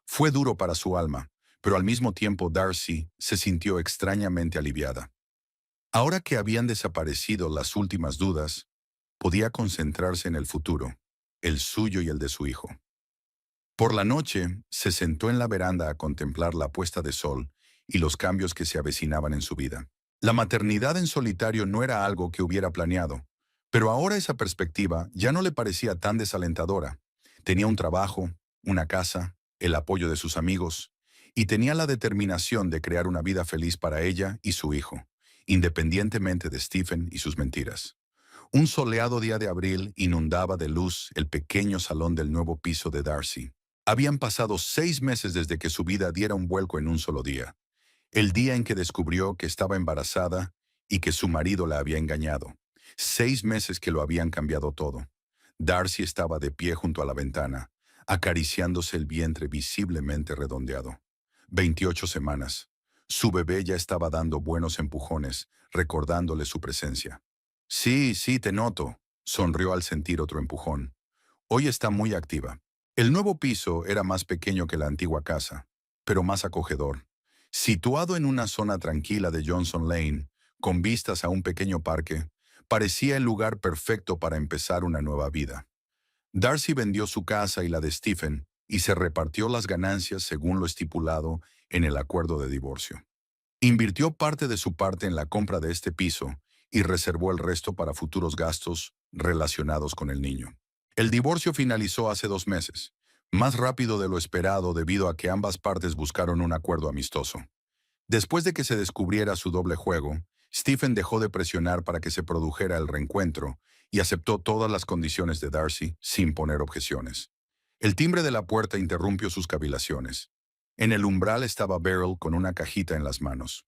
Fue duro para su alma, pero al mismo tiempo Darcy se sintió extrañamente aliviada. Ahora que habían desaparecido las últimas dudas, podía concentrarse en el futuro, el suyo y el de su hijo. Por la noche, se sentó en la veranda a contemplar la puesta de sol y los cambios que se avecinaban en su vida. La maternidad en solitario no era algo que hubiera planeado, pero ahora esa perspectiva ya no le parecía tan desalentadora. Tenía un trabajo, una casa, el apoyo de sus amigos, y tenía la determinación de crear una vida feliz para ella y su hijo, independientemente de Stephen y sus mentiras. Un soleado día de abril inundaba de luz el pequeño salón del nuevo piso de Darcy. Habían pasado 6 meses desde que su vida diera un vuelco en un solo día. El día en que descubrió que estaba embarazada y que su marido la había engañado. 6 meses que lo habían cambiado todo. Darcy estaba de pie junto a la ventana, acariciándose el vientre visiblemente redondeado. 28 semanas. Su bebé ya estaba dando buenos empujones, recordándole su presencia. Sí, sí, te noto, sonrió al sentir otro empujón. Hoy está muy activa. El nuevo piso era más pequeño que la antigua casa, pero más acogedor. Situado en una zona tranquila de Johnson Lane, con vistas a un pequeño parque, parecía el lugar perfecto para empezar una nueva vida. Darcy vendió su casa y la de Stephen y se repartió las ganancias según lo estipulado en el acuerdo de divorcio. Invirtió parte de su parte en la compra de este piso y reservó el resto para futuros gastos relacionados con el niño. El divorcio finalizó hace 2 meses, más rápido de lo esperado debido a que ambas partes buscaron un acuerdo amistoso. Después de que se descubriera su doble juego, Stephen dejó de presionar para que se produjera el reencuentro y aceptó todas las condiciones de Darcy sin poner objeciones. El timbre de la puerta interrumpió sus cavilaciones. En el umbral estaba Beryl con una cajita en las manos.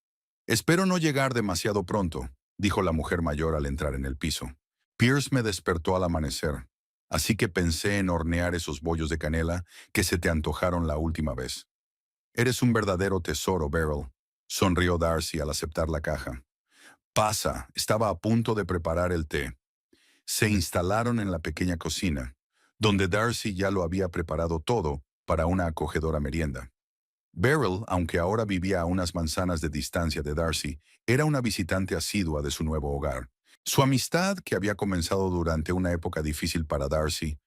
Espero no llegar demasiado pronto, dijo la mujer mayor al entrar en el piso. Pierce me despertó al amanecer, así que pensé en hornear esos bollos de canela que se te antojaron la última vez. Eres un verdadero tesoro, Beryl, sonrió Darcy al aceptar la caja. Pasa, estaba a punto de preparar el té. Se instalaron en la pequeña cocina, donde Darcy ya lo había preparado todo para una acogedora merienda. Beryl, aunque ahora vivía a unas manzanas de distancia de Darcy, era una visitante asidua de su nuevo hogar. Su amistad, que había comenzado durante una época difícil para Darcy,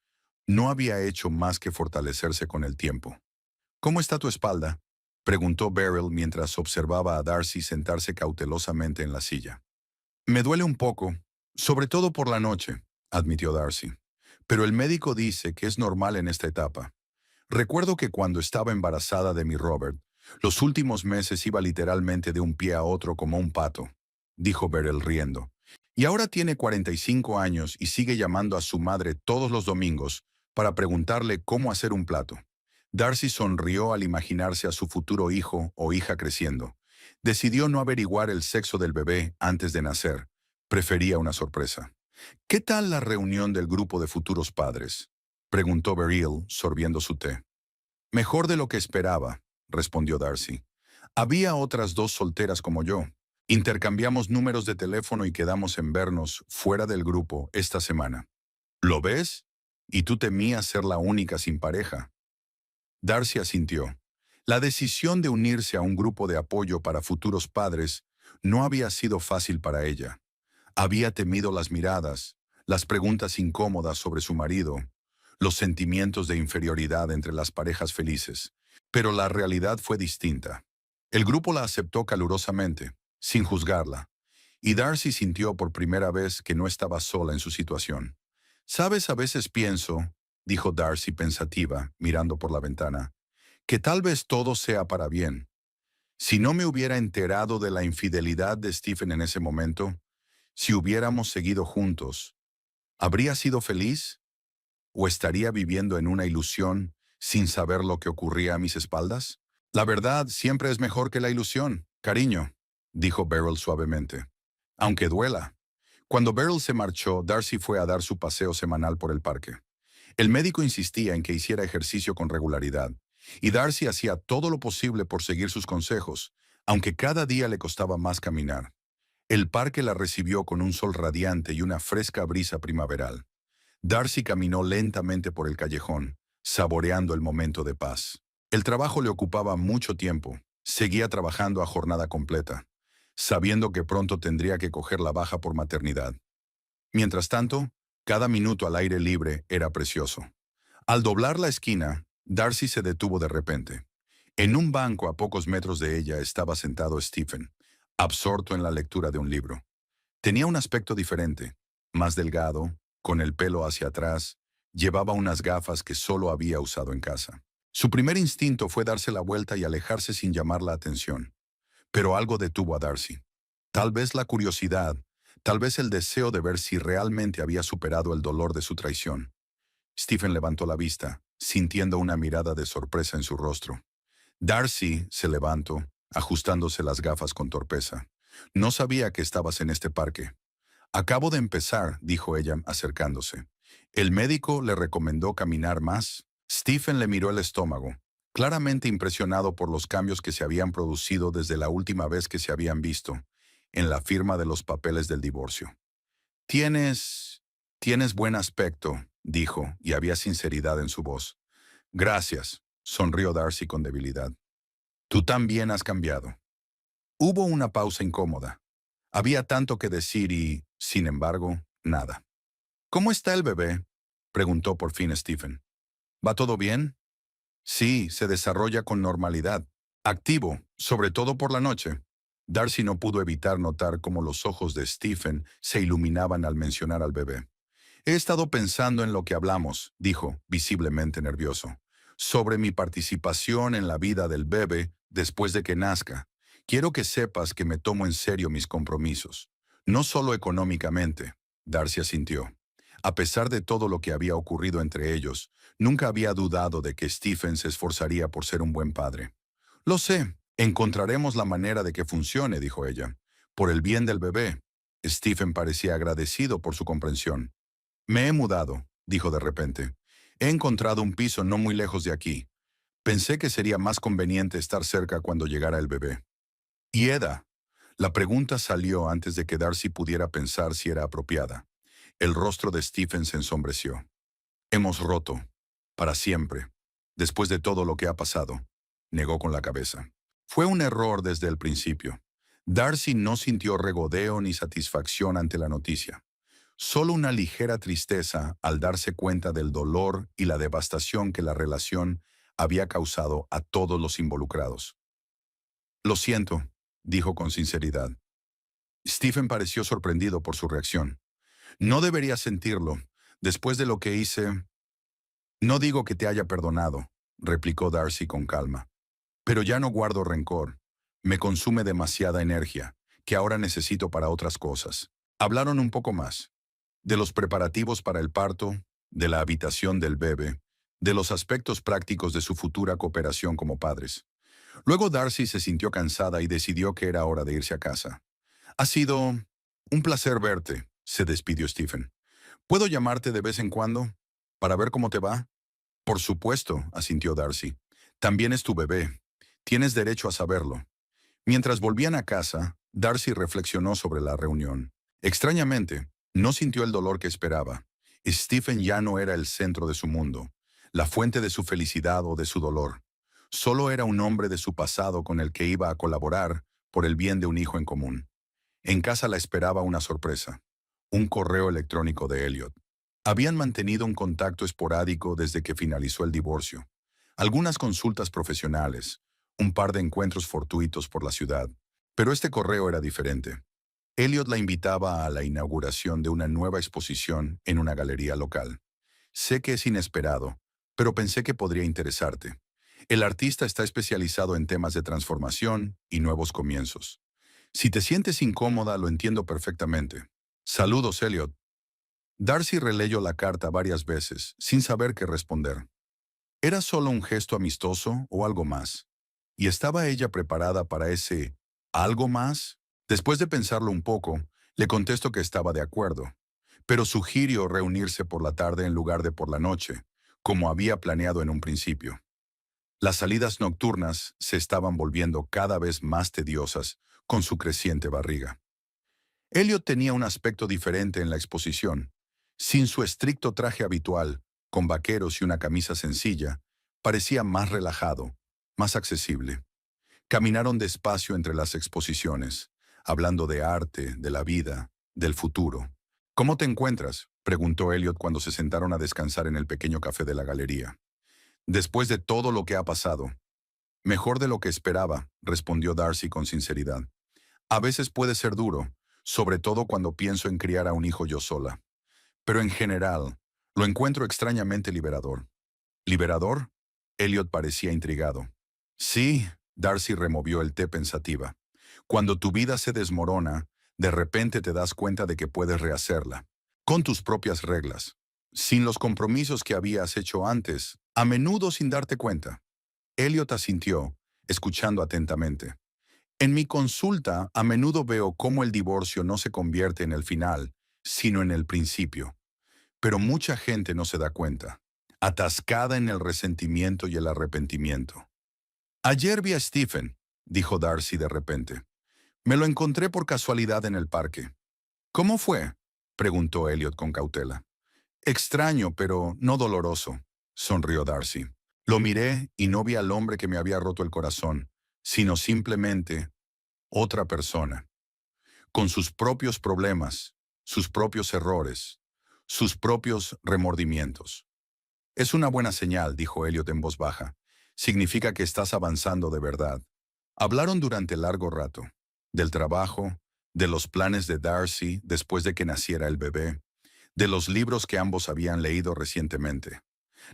no había hecho más que fortalecerse con el tiempo. ¿Cómo está tu espalda?, preguntó Beryl mientras observaba a Darcy sentarse cautelosamente en la silla. Me duele un poco, sobre todo por la noche, admitió Darcy. Pero el médico dice que es normal en esta etapa. Recuerdo que cuando estaba embarazada de mi Robert, los últimos meses iba literalmente de un pie a otro como un pato, dijo Beryl riendo. Y ahora tiene 45 años y sigue llamando a su madre todos los domingos para preguntarle cómo hacer un plato. Darcy sonrió al imaginarse a su futuro hijo o hija creciendo. Decidió no averiguar el sexo del bebé antes de nacer. Prefería una sorpresa. ¿Qué tal la reunión del grupo de futuros padres?, preguntó Beryl, sorbiendo su té. Mejor de lo que esperaba, respondió Darcy. Había otras dos solteras como yo. Intercambiamos números de teléfono y quedamos en vernos fuera del grupo esta semana. ¿Lo ves? Y tú temías ser la única sin pareja. Darcy asintió. La decisión de unirse a un grupo de apoyo para futuros padres no había sido fácil para ella. Había temido las miradas, las preguntas incómodas sobre su marido, los sentimientos de inferioridad entre las parejas felices. Pero la realidad fue distinta. El grupo la aceptó calurosamente, sin juzgarla, y Darcy sintió por primera vez que no estaba sola en su situación. «Sabes, a veces pienso», dijo Darcy pensativa, mirando por la ventana, «que tal vez todo sea para bien. Si no me hubiera enterado de la infidelidad de Stephen en ese momento, si hubiéramos seguido juntos, ¿habría sido feliz? ¿O estaría viviendo en una ilusión sin saber lo que ocurría a mis espaldas? La verdad siempre es mejor que la ilusión, cariño», dijo Beryl suavemente. «Aunque duela». Cuando Beryl se marchó, Darcy fue a dar su paseo semanal por el parque. El médico insistía en que hiciera ejercicio con regularidad, y Darcy hacía todo lo posible por seguir sus consejos, aunque cada día le costaba más caminar. El parque la recibió con un sol radiante y una fresca brisa primaveral. Darcy caminó lentamente por el callejón, saboreando el momento de paz. El trabajo le ocupaba mucho tiempo. Seguía trabajando a jornada completa, sabiendo que pronto tendría que coger la baja por maternidad. Mientras tanto, cada minuto al aire libre era precioso. Al doblar la esquina, Darcy se detuvo de repente. En un banco a pocos metros de ella estaba sentado Stephen, absorto en la lectura de un libro. Tenía un aspecto diferente, más delgado, con el pelo hacia atrás, llevaba unas gafas que solo había usado en casa. Su primer instinto fue darse la vuelta y alejarse sin llamar la atención. Pero algo detuvo a Darcy. Tal vez la curiosidad, tal vez el deseo de ver si realmente había superado el dolor de su traición. Stephen levantó la vista, sintiendo una mirada de sorpresa en su rostro. Darcy se levantó, ajustándose las gafas con torpeza. «No sabía que estabas en este parque». «Acabo de empezar», dijo ella, acercándose. «¿El médico le recomendó caminar más?» Stephen le miró el estómago, claramente impresionado por los cambios que se habían producido desde la última vez que se habían visto, en la firma de los papeles del divorcio. Tienes buen aspecto», dijo, y había sinceridad en su voz. «Gracias», sonrió Darcy con debilidad. «Tú también has cambiado». Hubo una pausa incómoda. Había tanto que decir y, sin embargo, nada. «¿Cómo está el bebé?», preguntó por fin Stephen. «¿Va todo bien?» «Sí, se desarrolla con normalidad. Activo, sobre todo por la noche». Darcy no pudo evitar notar cómo los ojos de Stephen se iluminaban al mencionar al bebé. «He estado pensando en lo que hablamos», dijo, visiblemente nervioso, «sobre mi participación en la vida del bebé después de que nazca. Quiero que sepas que me tomo en serio mis compromisos. No solo económicamente», Darcy asintió. A pesar de todo lo que había ocurrido entre ellos, nunca había dudado de que Stephen se esforzaría por ser un buen padre. «Lo sé, Encontraremos la manera de que funcione, dijo ella. Por el bien del bebé. Stephen parecía agradecido por su comprensión. Me he mudado, dijo de repente. He encontrado un piso no muy lejos de aquí. Pensé que sería más conveniente estar cerca cuando llegara el bebé. ¿Y Eda? La pregunta salió antes de que Darcy pudiera pensar si era apropiada. El rostro de Stephen se ensombreció. Hemos roto. Para siempre. Después de todo lo que ha pasado. Negó con la cabeza. Fue un error desde el principio. Darcy no sintió regodeo ni satisfacción ante la noticia. Solo una ligera tristeza al darse cuenta del dolor y la devastación que la relación había causado a todos los involucrados. Lo siento, dijo con sinceridad. Stephen pareció sorprendido por su reacción. No debería sentirlo. Después de lo que hice... No digo que te haya perdonado, replicó Darcy con calma. Pero ya no guardo rencor. Me consume demasiada energía, que ahora necesito para otras cosas. Hablaron un poco más. De los preparativos para el parto, de la habitación del bebé, de los aspectos prácticos de su futura cooperación como padres. Luego Darcy se sintió cansada y decidió que era hora de irse a casa. Ha sido un placer verte, se despidió Stephen. ¿Puedo llamarte de vez en cuando para ver cómo te va? Por supuesto, asintió Darcy. También es tu bebé. Tienes derecho a saberlo. Mientras volvían a casa, Darcy reflexionó sobre la reunión. Extrañamente, no sintió el dolor que esperaba. Stephen ya no era el centro de su mundo, la fuente de su felicidad o de su dolor. Solo era un hombre de su pasado con el que iba a colaborar por el bien de un hijo en común. En casa la esperaba una sorpresa. Un correo electrónico de Elliot. Habían mantenido un contacto esporádico desde que finalizó el divorcio. Algunas consultas profesionales, un par de encuentros fortuitos por la ciudad. Pero este correo era diferente. Elliot la invitaba a la inauguración de una nueva exposición en una galería local. Sé que es inesperado, pero pensé que podría interesarte. El artista está especializado en temas de transformación y nuevos comienzos. Si te sientes incómoda, lo entiendo perfectamente. Saludos, Elliot. Darcy releyó la carta varias veces, sin saber qué responder. ¿Era solo un gesto amistoso o algo más? ¿Y estaba ella preparada para ese algo más? Después de pensarlo un poco, le contesto que estaba de acuerdo, pero sugirió reunirse por la tarde en lugar de por la noche, como había planeado en un principio. Las salidas nocturnas se estaban volviendo cada vez más tediosas con su creciente barriga. Elliot tenía un aspecto diferente en la exposición. Sin su estricto traje habitual, con vaqueros y una camisa sencilla, parecía más relajado, más accesible. Caminaron despacio entre las exposiciones, hablando de arte, de la vida, del futuro. ¿Cómo te encuentras?, preguntó Elliot cuando se sentaron a descansar en el pequeño café de la galería. Después de todo lo que ha pasado. Mejor de lo que esperaba, respondió Darcy con sinceridad. A veces puede ser duro, sobre todo cuando pienso en criar a un hijo yo sola. Pero en general, lo encuentro extrañamente liberador. ¿Liberador? Elliot parecía intrigado. Sí, Darcy removió el té pensativa. Cuando tu vida se desmorona, de repente te das cuenta de que puedes rehacerla, con tus propias reglas, sin los compromisos que habías hecho antes, a menudo sin darte cuenta. Elliot asintió, escuchando atentamente. En mi consulta, a menudo veo cómo el divorcio no se convierte en el final, sino en el principio. Pero mucha gente no se da cuenta, atascada en el resentimiento y el arrepentimiento. Ayer vi a Stephen, dijo Darcy de repente. Me lo encontré por casualidad en el parque. ¿Cómo fue?, preguntó Elliot con cautela. Extraño, pero no doloroso, sonrió Darcy. Lo miré y no vi al hombre que me había roto el corazón, sino simplemente otra persona, con sus propios problemas, sus propios errores, sus propios remordimientos. Es una buena señal, dijo Elliot en voz baja. Significa que estás avanzando de verdad. Hablaron durante largo rato, del trabajo, de los planes de Darcy después de que naciera el bebé, de los libros que ambos habían leído recientemente.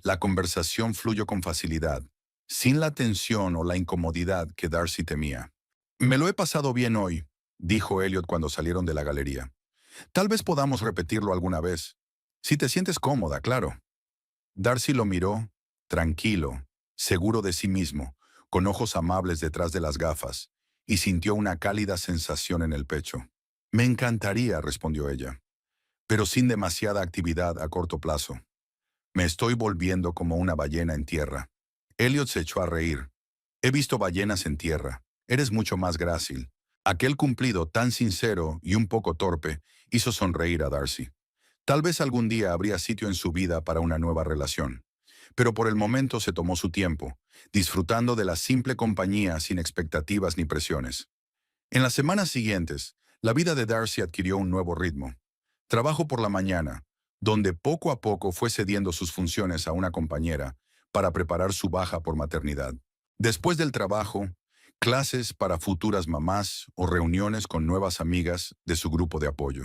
La conversación fluyó con facilidad, sin la tensión o la incomodidad que Darcy temía. Me lo he pasado bien hoy, dijo Elliot cuando salieron de la galería. Tal vez podamos repetirlo alguna vez. Si te sientes cómoda, claro. Darcy lo miró, tranquilo, seguro de sí mismo, con ojos amables detrás de las gafas, y sintió una cálida sensación en el pecho. Me encantaría, respondió ella, pero sin demasiada actividad a corto plazo. Me estoy volviendo como una ballena en tierra. Elliot se echó a reír. He visto ballenas en tierra. Eres mucho más grácil. Aquel cumplido tan sincero y un poco torpe hizo sonreír a Darcy. Tal vez algún día habría sitio en su vida para una nueva relación. Pero por el momento se tomó su tiempo, disfrutando de la simple compañía sin expectativas ni presiones. En las semanas siguientes, la vida de Darcy adquirió un nuevo ritmo. Trabajo por la mañana, donde poco a poco fue cediendo sus funciones a una compañera para preparar su baja por maternidad. Después del trabajo, clases para futuras mamás o reuniones con nuevas amigas de su grupo de apoyo.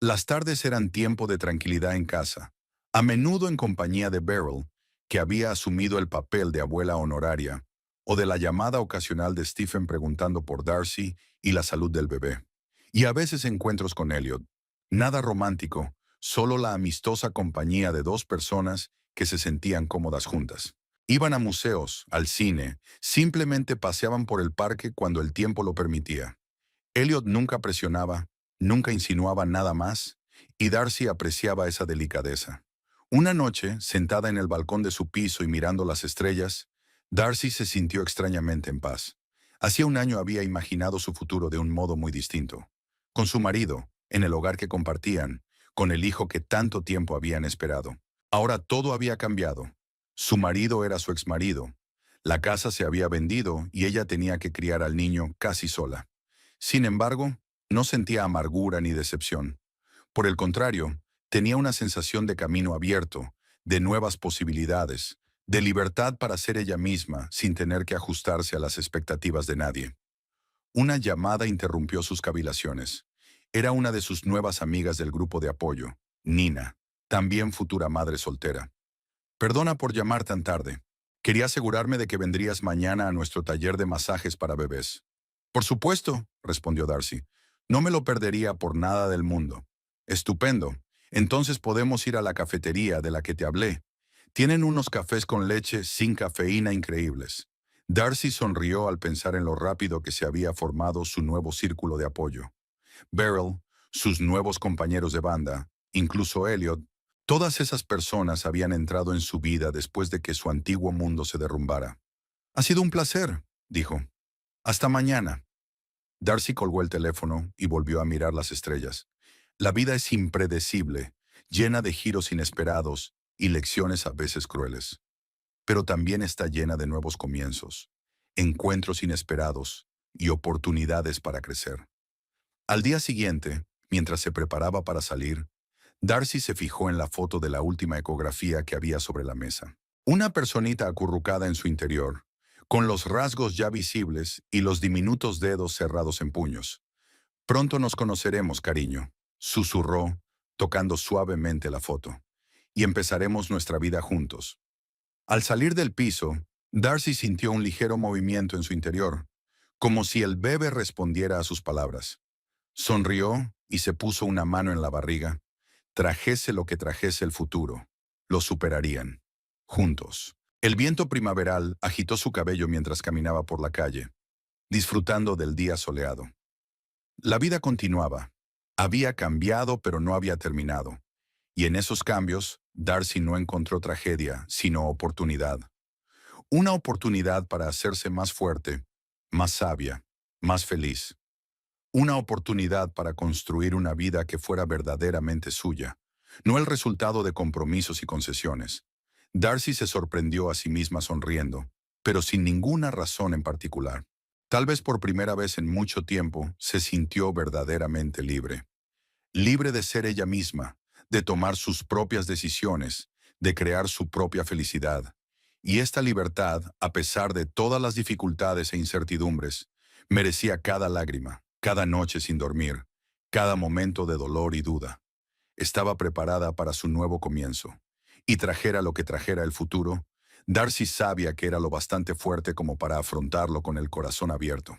Las tardes eran tiempo de tranquilidad en casa, a menudo en compañía de Beryl, que había asumido el papel de abuela honoraria, o de la llamada ocasional de Stephen preguntando por Darcy y la salud del bebé. Y a veces encuentros con Elliot. Nada romántico, solo la amistosa compañía de dos personas que se sentían cómodas juntas. Iban a museos, al cine, simplemente paseaban por el parque cuando el tiempo lo permitía. Elliot nunca presionaba, nunca insinuaba nada más, y Darcy apreciaba esa delicadeza. Una noche, sentada en el balcón de su piso y mirando las estrellas, Darcy se sintió extrañamente en paz. Hacía un año había imaginado su futuro de un modo muy distinto. Con su marido, en el hogar que compartían, con el hijo que tanto tiempo habían esperado. Ahora todo había cambiado. Su marido era su exmarido. La casa se había vendido y ella tenía que criar al niño casi sola. Sin embargo, no sentía amargura ni decepción. Por el contrario, tenía una sensación de camino abierto, de nuevas posibilidades, de libertad para ser ella misma sin tener que ajustarse a las expectativas de nadie. Una llamada interrumpió sus cavilaciones. Era una de sus nuevas amigas del grupo de apoyo, Nina, también futura madre soltera. Perdona por llamar tan tarde. Quería asegurarme de que vendrías mañana a nuestro taller de masajes para bebés. Por supuesto, respondió Darcy. No me lo perdería por nada del mundo. Estupendo. Entonces podemos ir a la cafetería de la que te hablé. Tienen unos cafés con leche sin cafeína increíbles. Darcy sonrió al pensar en lo rápido que se había formado su nuevo círculo de apoyo. Beryl, sus nuevos compañeros de banda, incluso Elliot, todas esas personas habían entrado en su vida después de que su antiguo mundo se derrumbara. Ha sido un placer, dijo. Hasta mañana. Darcy colgó el teléfono y volvió a mirar las estrellas. La vida es impredecible, llena de giros inesperados y lecciones a veces crueles. Pero también está llena de nuevos comienzos, encuentros inesperados y oportunidades para crecer. Al día siguiente, mientras se preparaba para salir, Darcy se fijó en la foto de la última ecografía que había sobre la mesa. Una personita acurrucada en su interior, con los rasgos ya visibles y los diminutos dedos cerrados en puños. Pronto nos conoceremos, cariño, susurró, tocando suavemente la foto. Y empezaremos nuestra vida juntos. Al salir del piso, Darcy sintió un ligero movimiento en su interior, como si el bebé respondiera a sus palabras. Sonrió y se puso una mano en la barriga. Trajese lo que trajese el futuro, lo superarían, juntos. El viento primaveral agitó su cabello mientras caminaba por la calle, disfrutando del día soleado. La vida continuaba. Había cambiado, pero no había terminado. Y en esos cambios, Darcy no encontró tragedia, sino oportunidad. Una oportunidad para hacerse más fuerte, más sabia, más feliz. Una oportunidad para construir una vida que fuera verdaderamente suya, no el resultado de compromisos y concesiones. Darcy se sorprendió a sí misma sonriendo, pero sin ninguna razón en particular. Tal vez por primera vez en mucho tiempo se sintió verdaderamente libre. Libre de ser ella misma, de tomar sus propias decisiones, de crear su propia felicidad. Y esta libertad, a pesar de todas las dificultades e incertidumbres, merecía cada lágrima, cada noche sin dormir, cada momento de dolor y duda. Estaba preparada para su nuevo comienzo. Y trajera lo que trajera el futuro, Darcy sabía que era lo bastante fuerte como para afrontarlo con el corazón abierto.